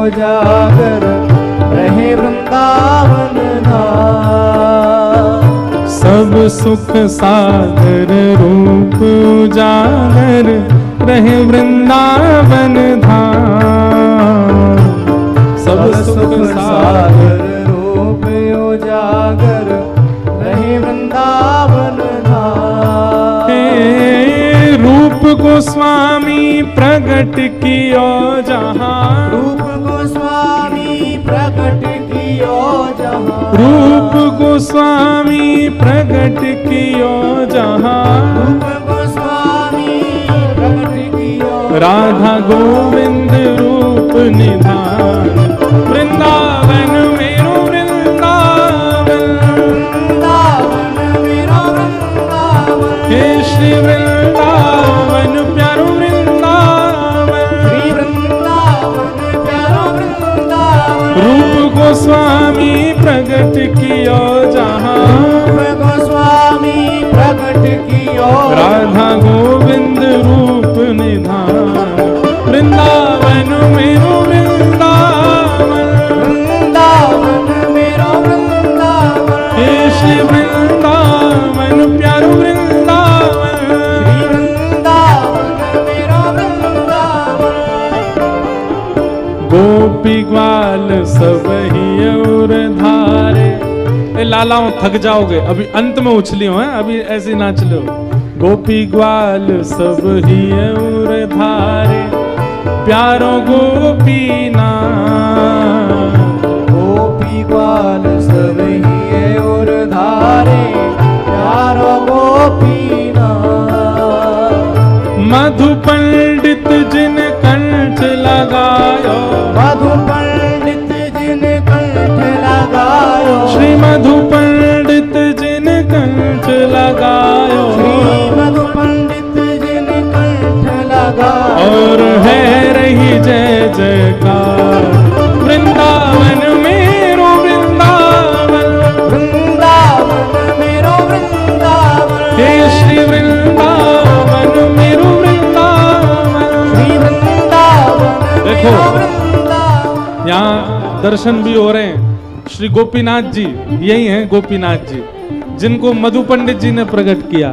Speaker 2: उजागर रहे वृंदावन धाम।
Speaker 1: सब सुख सागर रूप उजागर रहे वृंदावन धाम। सब सुख सागर
Speaker 2: रूप उजागर रहे वृंदावन धाम।
Speaker 1: रूप गोस्वामी प्रगट कियो जहाँ,
Speaker 2: रूप गोस्वामी प्रगट कियो जहाँ,
Speaker 1: रूप गोस्वामी प्रगट कियो जहाँ।
Speaker 2: रूप गोस्वामी प्रगट कियो
Speaker 1: राधा गोविंद रूप निधान। वृंदावन मेरो वृंदावन,
Speaker 2: वृंदावन मेरो वृंदावन।
Speaker 1: हे श्री वृंदावन प्यारो वृंदावन।
Speaker 2: श्री वृंदावन प्यारो वृंदावन।
Speaker 1: रूप गोस्वामी प्रगट कियो जहाँ,
Speaker 2: रूप गोस्वामी प्रगट कियो
Speaker 1: राधा गोविंद रूप निधान। वृंदावन मेरो वृंदावन,
Speaker 2: वृंदावन मेरो वृंदावन।
Speaker 1: हे श्री वृंदावन प्यारो वृंदावन।
Speaker 2: श्री वृंदावन मेरो वृंदावन।
Speaker 1: गोपी ग्वाल सब ही और धारे। ए लालाओं थक जाओगे, अभी अंत में उछलियो हैं, अभी ऐसे नाच लो। गोपी ग्वाल सब ही और धारे, प्यारो गोपी नाथ।
Speaker 2: गोपी ग्वाल सब ही और धारे, प्यारो गोपीनाथ।
Speaker 1: मधु पंडित जिन कंठ लगायो,
Speaker 2: मधु पंडित जिन कंठ लगायो,
Speaker 1: श्री मधु पंडित जिन कंठ लगायो।
Speaker 2: श्री मधु पंडित जिन कंठ लगायो।
Speaker 1: और है रही जय जयकार। वृंदावन मेरो वृंदावन,
Speaker 2: वृंदावन मेरो वृंदावन।
Speaker 1: हे श्री वृंदावन मेरो वृंदावन।
Speaker 2: श्री वृंदावन
Speaker 1: देखो,
Speaker 2: मेरो वृंदावन।
Speaker 1: यहाँ दर्शन भी हो रहे हैं। श्री गोपीनाथ जी यही हैं, गोपीनाथ जी जिनको मधु पंडित जी ने प्रकट किया।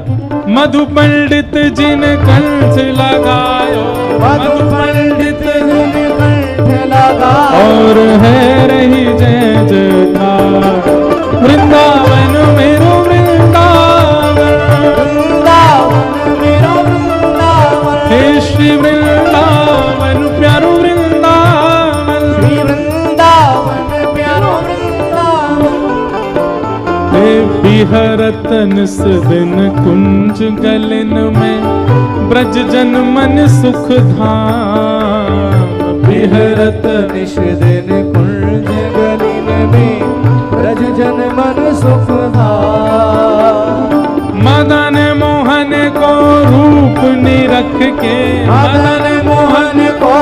Speaker 1: मधु पंडित जी ने कंठ लगायो,
Speaker 2: मधु पंडित जिन कंठ लगायो।
Speaker 1: और है रही जय जयकार। वृंदावन मेरो वृंदावन,
Speaker 2: वृंदावन मेरो वृंदावन।
Speaker 1: हे श्री वृंदावन प्यारो वृंदावन।
Speaker 2: श्री वृंदावन प्यारो वृंदावन।
Speaker 1: हे बिहरत निस दिन कुंज गलन में, ब्रज जन मन सुख धाम। बिहरत
Speaker 2: निश दिन कुंज गलिन में, ब्रज जन मन सुख धाम।
Speaker 1: मदन मोहन को रूप निरख के,
Speaker 2: मदन मोहन को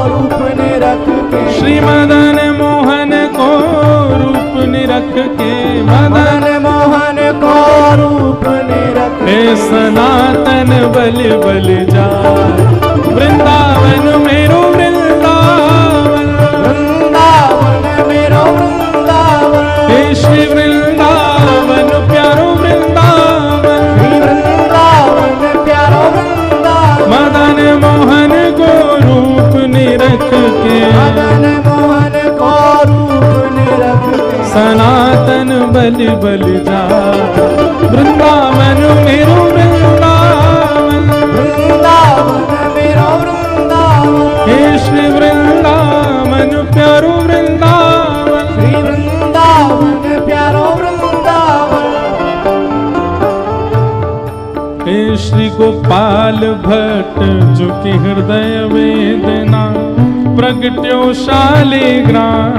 Speaker 2: रूप निरख के,
Speaker 1: श्री मदन मोहन को रूप निरख के। मदन
Speaker 2: मोहन को रूप निरख
Speaker 1: हे सनातन बलि बलि जाय। वृंदावन मेरो वृंदावन,
Speaker 2: वृंदावन मेरो वृंदावन।
Speaker 1: हे श्री वृंदावन प्यारो वृंदावन।
Speaker 2: श्री वृंदावन प्यारो वृंदावन।
Speaker 1: मदन मोहन को रूप निरख के,
Speaker 2: मदन मोहन को रूप निरख के,
Speaker 1: सनातन बलि बलि जाय। वृंदावन मेरो वृंदावन,
Speaker 2: वृंदावन मेरो वृंदावन।
Speaker 1: हे श्री वृंदावन प्यारो वृंदावन।
Speaker 2: श्री वृंदावन प्यारो वृंदावन।
Speaker 1: हे श्री गोपाल भट्ट जो कि हृदय वेदना प्रगट्यो शालिग्राम।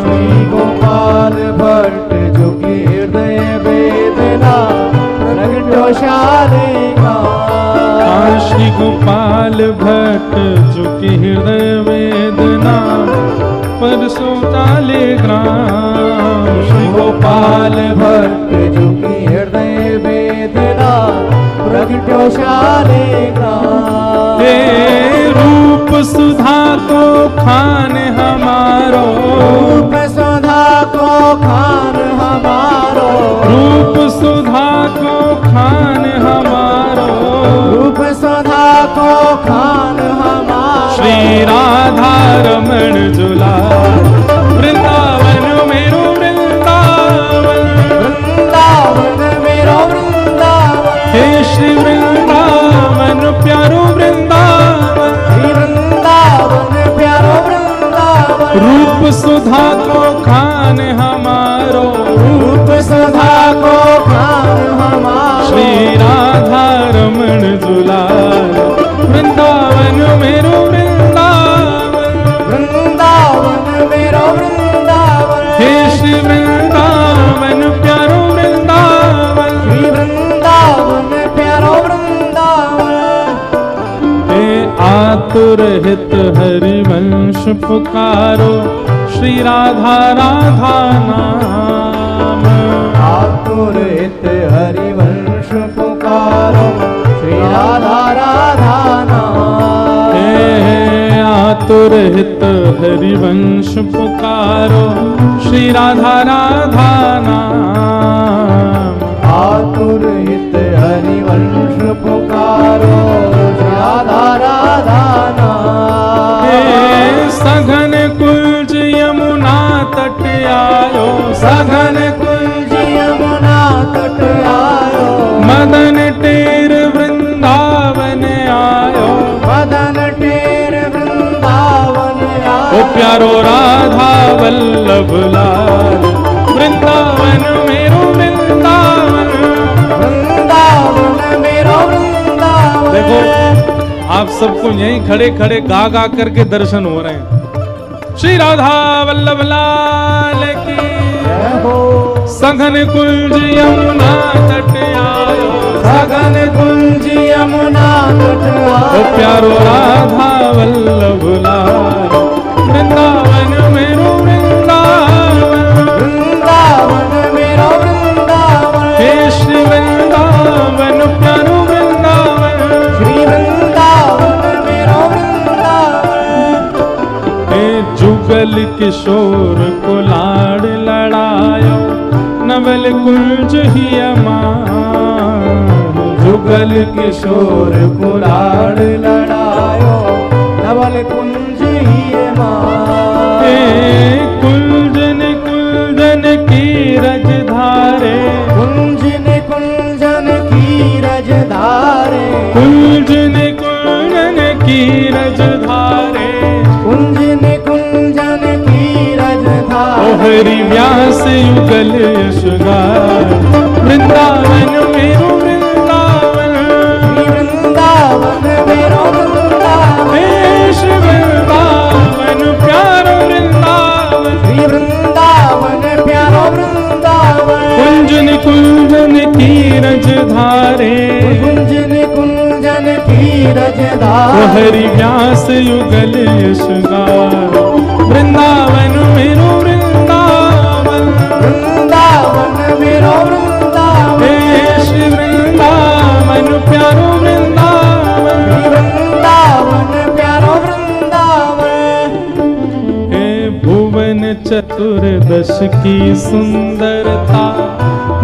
Speaker 2: श्री गोपाल भट्ट जो कि हृदय वेदना प्रगट्यो शालिग्राम।
Speaker 1: श्री गोपाल भट्ट जो कि हृदय वेदना परसो शालिग्राम।
Speaker 2: श्री गोपाल भट्ट जो कि हृदय वेदना प्रगट्यो शालिग्राम।
Speaker 1: हे रूप सुधा को खान हमारो,
Speaker 2: रूप सुधा को खान हमारो,
Speaker 1: रूप सुधा को खान हमारो,
Speaker 2: रूप सुधा को खान हमारो।
Speaker 1: श्री राधा रमण दुलार, वृंदावन मेरो वृंदावन,
Speaker 2: वृंदावन मेरो वृंदावन,
Speaker 1: हे श्री वृंदावन प्यारो वृंदावन,
Speaker 2: श्री वृंदावन प्यारो वृंदावन।
Speaker 1: रूप सुधा को खान हमारो,
Speaker 2: रूप सुधा को खान हमारो।
Speaker 1: श्री राधा रमण दुलार, वृंदावन मेरो वृंदावन,
Speaker 2: वृंदावन मेरो वृंदावन,
Speaker 1: हे श्री वृंदावन प्यारो वृंदावन,
Speaker 2: श्री वृंदावन प्यारो वृंदावन।
Speaker 1: हे आतुर हित हरिवंश पुकारो, श्री राधा राधा नाम,
Speaker 2: आतुर हित हरिवंश पुकारो, श्री राधा राधा नाम।
Speaker 1: हे आतुर हित हरिवंश पुकारो, श्री राधा राधा नाम,
Speaker 2: आतुर हित हरिवंश पुकारो, श्री राधा राधा नाम।
Speaker 1: हे सघन कुंज यमुना तट आयो,
Speaker 2: सघन कुंज यमुना तट आयो,
Speaker 1: मदन टेर वृंदावन आयो,
Speaker 2: मदन टेर वृंदावन आयो।
Speaker 1: ओ प्यारो राधा वल्लभ लाल, वृंदावन मेरो वृंदावन।
Speaker 2: वृंदावन मेरो वृंदावन।
Speaker 1: देखो आप सबको यहीं खड़े खड़े गा गा करके दर्शन हो रहे हैं। श्री राधा वल्लभ लाल की
Speaker 2: जय हो।
Speaker 1: सघन कुंज यमुना तट आयो,
Speaker 2: सघन कुंज यमुना तट आयो,
Speaker 1: ओ प्यारो राधा वल्लभ लाल, वृंदावन मेरो वृंदावन।
Speaker 2: वृंदावन मेरो वृंदावन,
Speaker 1: हे श्री वृंदावन प्यारो वृंदावन,
Speaker 2: श्री वृंदावन मेरो वृंदावन।
Speaker 1: हे जुगल किशोर को लाड़ लड़ायो, नवल कुंज ही अमान,
Speaker 2: जुगल किशोर को लाड़ लड़ायो, नवल कुंज ही मान।
Speaker 1: कुंजन कुंजन की रज धारे,
Speaker 2: कुंजन कुंजन की रज धारे,
Speaker 1: कुंजन कुंजन की रज धारे,
Speaker 2: कुंजन कुंजन की रज धारे।
Speaker 1: ओ हरि व्यास युगल यशगार, वृंदावन मेरो वृंदावन,
Speaker 2: श्री वृंदावन मेरो वृंदावन,
Speaker 1: हे श्री वृंदावन प्यारो वृंदावन,
Speaker 2: श्री वृंदावन प्यारो वृंदावन।
Speaker 1: कुंजन कुंजन की रज धारे,
Speaker 2: कुंजन कुंजन की रज
Speaker 1: ओ
Speaker 2: धारे।
Speaker 1: हरि व्यास युगल यशगार, वृंदावन मेरो वृंदावन,
Speaker 2: वृंदावन मेरो वृंदावन,
Speaker 1: हे श्री वृंदावन प्यारो वृंदावन,
Speaker 2: श्री वृंदावन प्यारो वृंदावन।
Speaker 1: हे भुवन चतुर्दश की सुंदरता,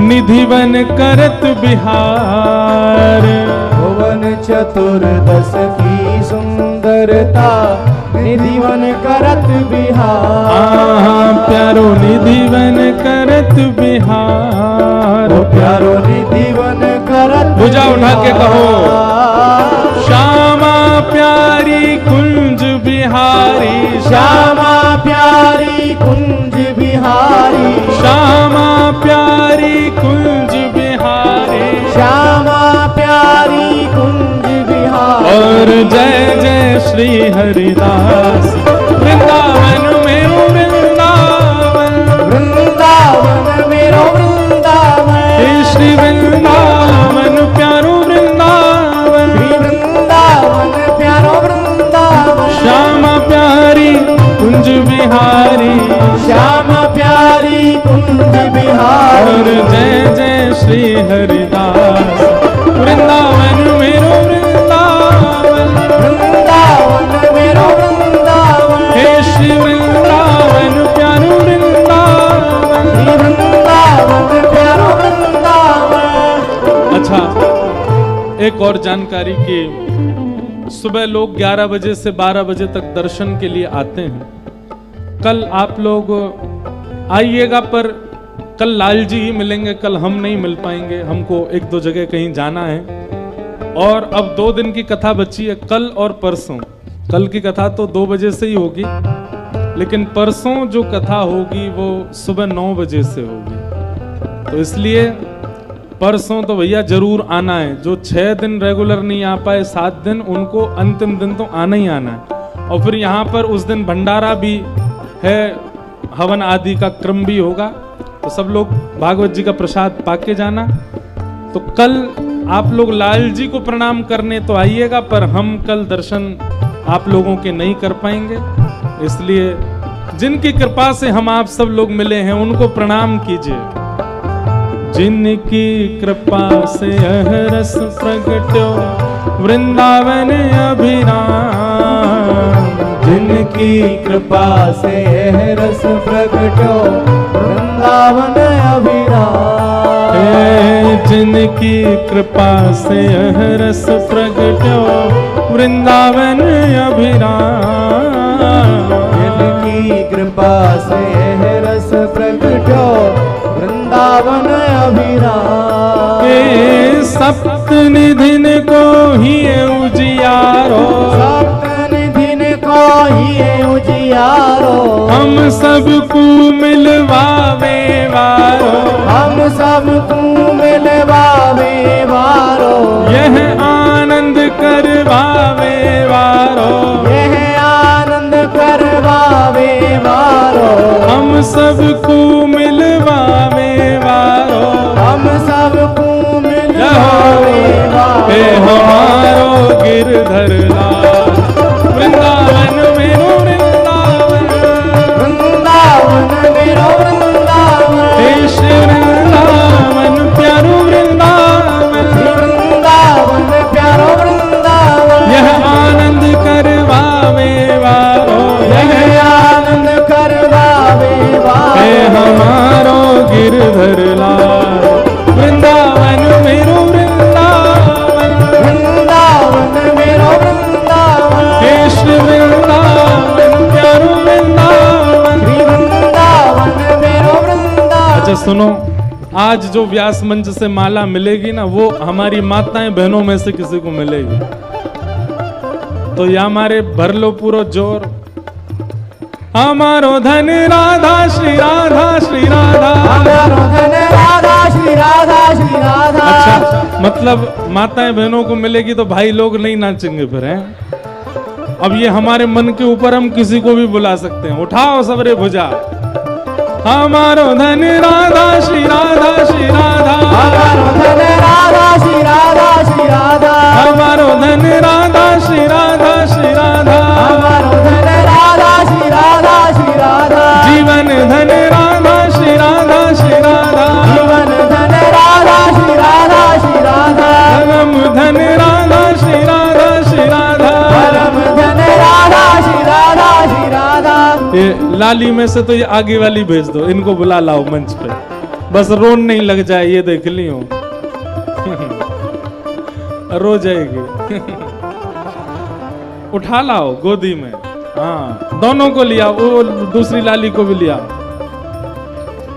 Speaker 1: निधिवन करत बिहार,
Speaker 2: भुवन चतुर्दश की सुंदरता, निधिवन करत बिहार।
Speaker 1: प्यारो निधिवन करत बिहार,
Speaker 2: ओ प्यारो निधिवन करत
Speaker 1: भुजा उठा के कहो,
Speaker 2: बिहार।
Speaker 1: श्यामा प्यारी कुंज बिहारी,
Speaker 2: श्यामा प्यारी कुंज बिहारी,
Speaker 1: श्यामा प्यारी कुंज बिहारी,
Speaker 2: श्यामा प्यारी कुंज बिहारी।
Speaker 1: और जय जय श्री हरिदास, वृंदावन मेरो वृंदावन,
Speaker 2: वृंदावन मेरो वृंदावन,
Speaker 1: हे श्री वृंदावन प्यारो वृंदावन,
Speaker 2: श्री वृंदावन प्यारो वृंदावन।
Speaker 1: श्यामा प्यारी कुंज बिहारी,
Speaker 2: श्यामा प्यारी कुंज बिहारी।
Speaker 1: और जय जय श्री हरिदास, वृंदावन मेरो वृंदावन,
Speaker 2: वृंदावन
Speaker 1: अच्छा, एक और जानकारी की, सुबह लोग 11 बजे से 12 बजे तक दर्शन के लिए आते हैं। कल आप लोग आइएगा, पर कल लाल जी ही मिलेंगे, कल हम नहीं मिल पाएंगे, हमको 1-2 जगह कहीं जाना है। और अब 2 दिन की कथा बची है, कल और परसों। कल की कथा तो 2 बजे से ही होगी, लेकिन परसों जो कथा होगी वो सुबह 9 बजे से होगी। तो इसलिए परसों तो भैया जरूर आना है। जो 6 दिन रेगुलर नहीं आ पाए, 7 दिन, उनको अंतिम दिन तो आना ही आना है। और फिर यहाँ पर उस दिन भंडारा भी है, हवन आदि का क्रम भी होगा, तो सब लोग भागवत जी का प्रसाद पाके जाना। तो कल आप लोग लाल जी को प्रणाम करने तो आइएगा, पर हम कल दर्शन आप लोगों के नहीं कर पाएंगे। इसलिए जिनकी कृपा से हम आप सब लोग मिले हैं उनको प्रणाम कीजिए। जिनकी कृपा से यह रस प्रगट्यो वृंदावन अभिराम,
Speaker 2: जिनकी कृपा से यह रस प्रगट्यो वृंदावन अभिराम,
Speaker 1: जिनकी कृपा से यह रस प्रगट्यो वृंदावन अभिराम,
Speaker 2: जिनकी कृपा से यह रस प्रगट्यो वृंदावन अभिराम।
Speaker 1: सप्तनिधिन को ही उजियारो,
Speaker 2: सप्तनिधिन को ही उजियारो,
Speaker 1: हम सबको मिलवावे वारो,
Speaker 2: हम सबको मिलवावे वारो,
Speaker 1: यह आनंद करवावे वारो,
Speaker 2: यह आनंद करवावे वारो,
Speaker 1: हम सबको मिलवावे वारो,
Speaker 2: हम सबको मिलवावे वारो।
Speaker 1: हे हमारो गिरधर लाल, वृंदावन मेरो वृंदावन,
Speaker 2: वृंदावन मेरो वृंदावन,
Speaker 1: हे श्री वृंदावन प्यारो वृंदावन,
Speaker 2: वृंदावन प्यारो वृंदावन,
Speaker 1: यह आनंद करवावे वारो,
Speaker 2: यह आनंद करवावे वारो।
Speaker 1: हे हमारो गिरधर लाल, वृंदावन मेरो वृंदावन,
Speaker 2: वृंदावन मेरो वृंदावन,
Speaker 1: हे श्री वृंदावन प्यारो वृंदावन।
Speaker 2: वृंदावन मेरो वृंदावन।
Speaker 1: अच्छा सुनो, आज जो व्यास मंच से माला मिलेगी ना, वो हमारी माताएं बहनों में से किसी को मिलेगी। तो ये हमारे भर लो पूरा जोर। हमारो धन राधा श्री राधा श्री राधा,
Speaker 2: हमारो धन राधा श्री राधा श्री राधा।
Speaker 1: अच्छा, मतलब माताएं बहनों को मिलेगी तो भाई लोग नहीं नाचेंगे फिर, हैं? अब ये हमारे मन के ऊपर हम किसी को भी बुला सकते हैं। उठाओ सबरे भुजा। हमारो धन राधा श्री राधा श्री राधा,
Speaker 2: हमारो धन राधा श्री राधा श्री राधा,
Speaker 1: हमारो धन राधा श्री राधा श्री राधा,
Speaker 2: हमारो धन राधा श्री राधा श्री राधा,
Speaker 1: जीवन धन राधा श्री राधा श्री राधा,
Speaker 2: जीवन धन राधा श्री राधा श्री राधा,
Speaker 1: परम धन राधा श्री राधा श्री राधा,
Speaker 2: परम धन राधा श्री राधा श्री राधा।
Speaker 1: ये लाली में से तो ये आगे वाली भेज दो, इनको बुला लाओ मंच पे, बस रोन नहीं लग जाए, ये देख लियो। रो जाएगी। उठा लाओ गोदी में, हाँ दोनों को लिया, वो दूसरी लाली को भी लिया।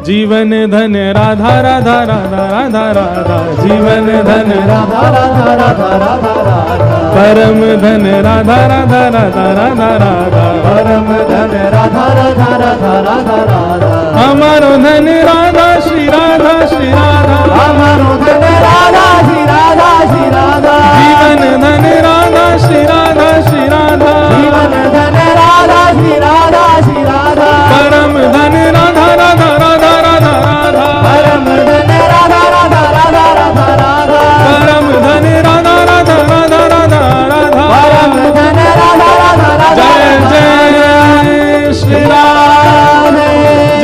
Speaker 1: जीवन धन राधा राधा राधा राधा राधा, जीवन धन
Speaker 2: राधा राधा राधा राधा राधा,
Speaker 1: परम धन राधा राधा राधा राधा राधा,
Speaker 2: परम धन राधा राधा राधा राधा राधा,
Speaker 1: हमारो धन राधा श्री राधा श्री राधा,
Speaker 2: हमारो धन राधा श्री राधा श्री राधा,
Speaker 1: जीवन धन राधा श्री राधा श्री राधा,
Speaker 2: जीवन धन राधा श्री राधा श्री राधा,
Speaker 1: परम धन राधा राधा राधा राधा राधा,
Speaker 2: परम धन राधा राधा राधा राधा राधा,
Speaker 1: परम धन राधा राधा राधा राधा राधा,
Speaker 2: परम धन राधा राधा राधा।
Speaker 1: जय जय श्री राम,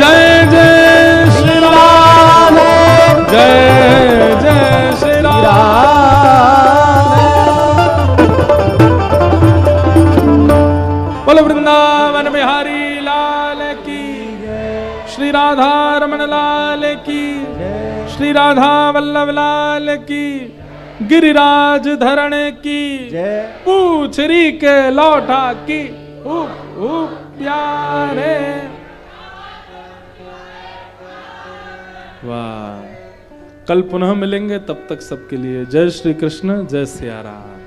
Speaker 1: जय जय श्री राम, जय जय श्री राम। बोलो वृंदावन बिहारी लाल की, श्री राधा रमन लाल की, श्री राधा वल्लभ लाल की। गिरिराज धरने की
Speaker 2: जय
Speaker 1: पूछरी के लौटा की प्यारे। वाह, कल पुनः मिलेंगे, तब तक सबके लिए जय श्री कृष्ण, जय सिया राम।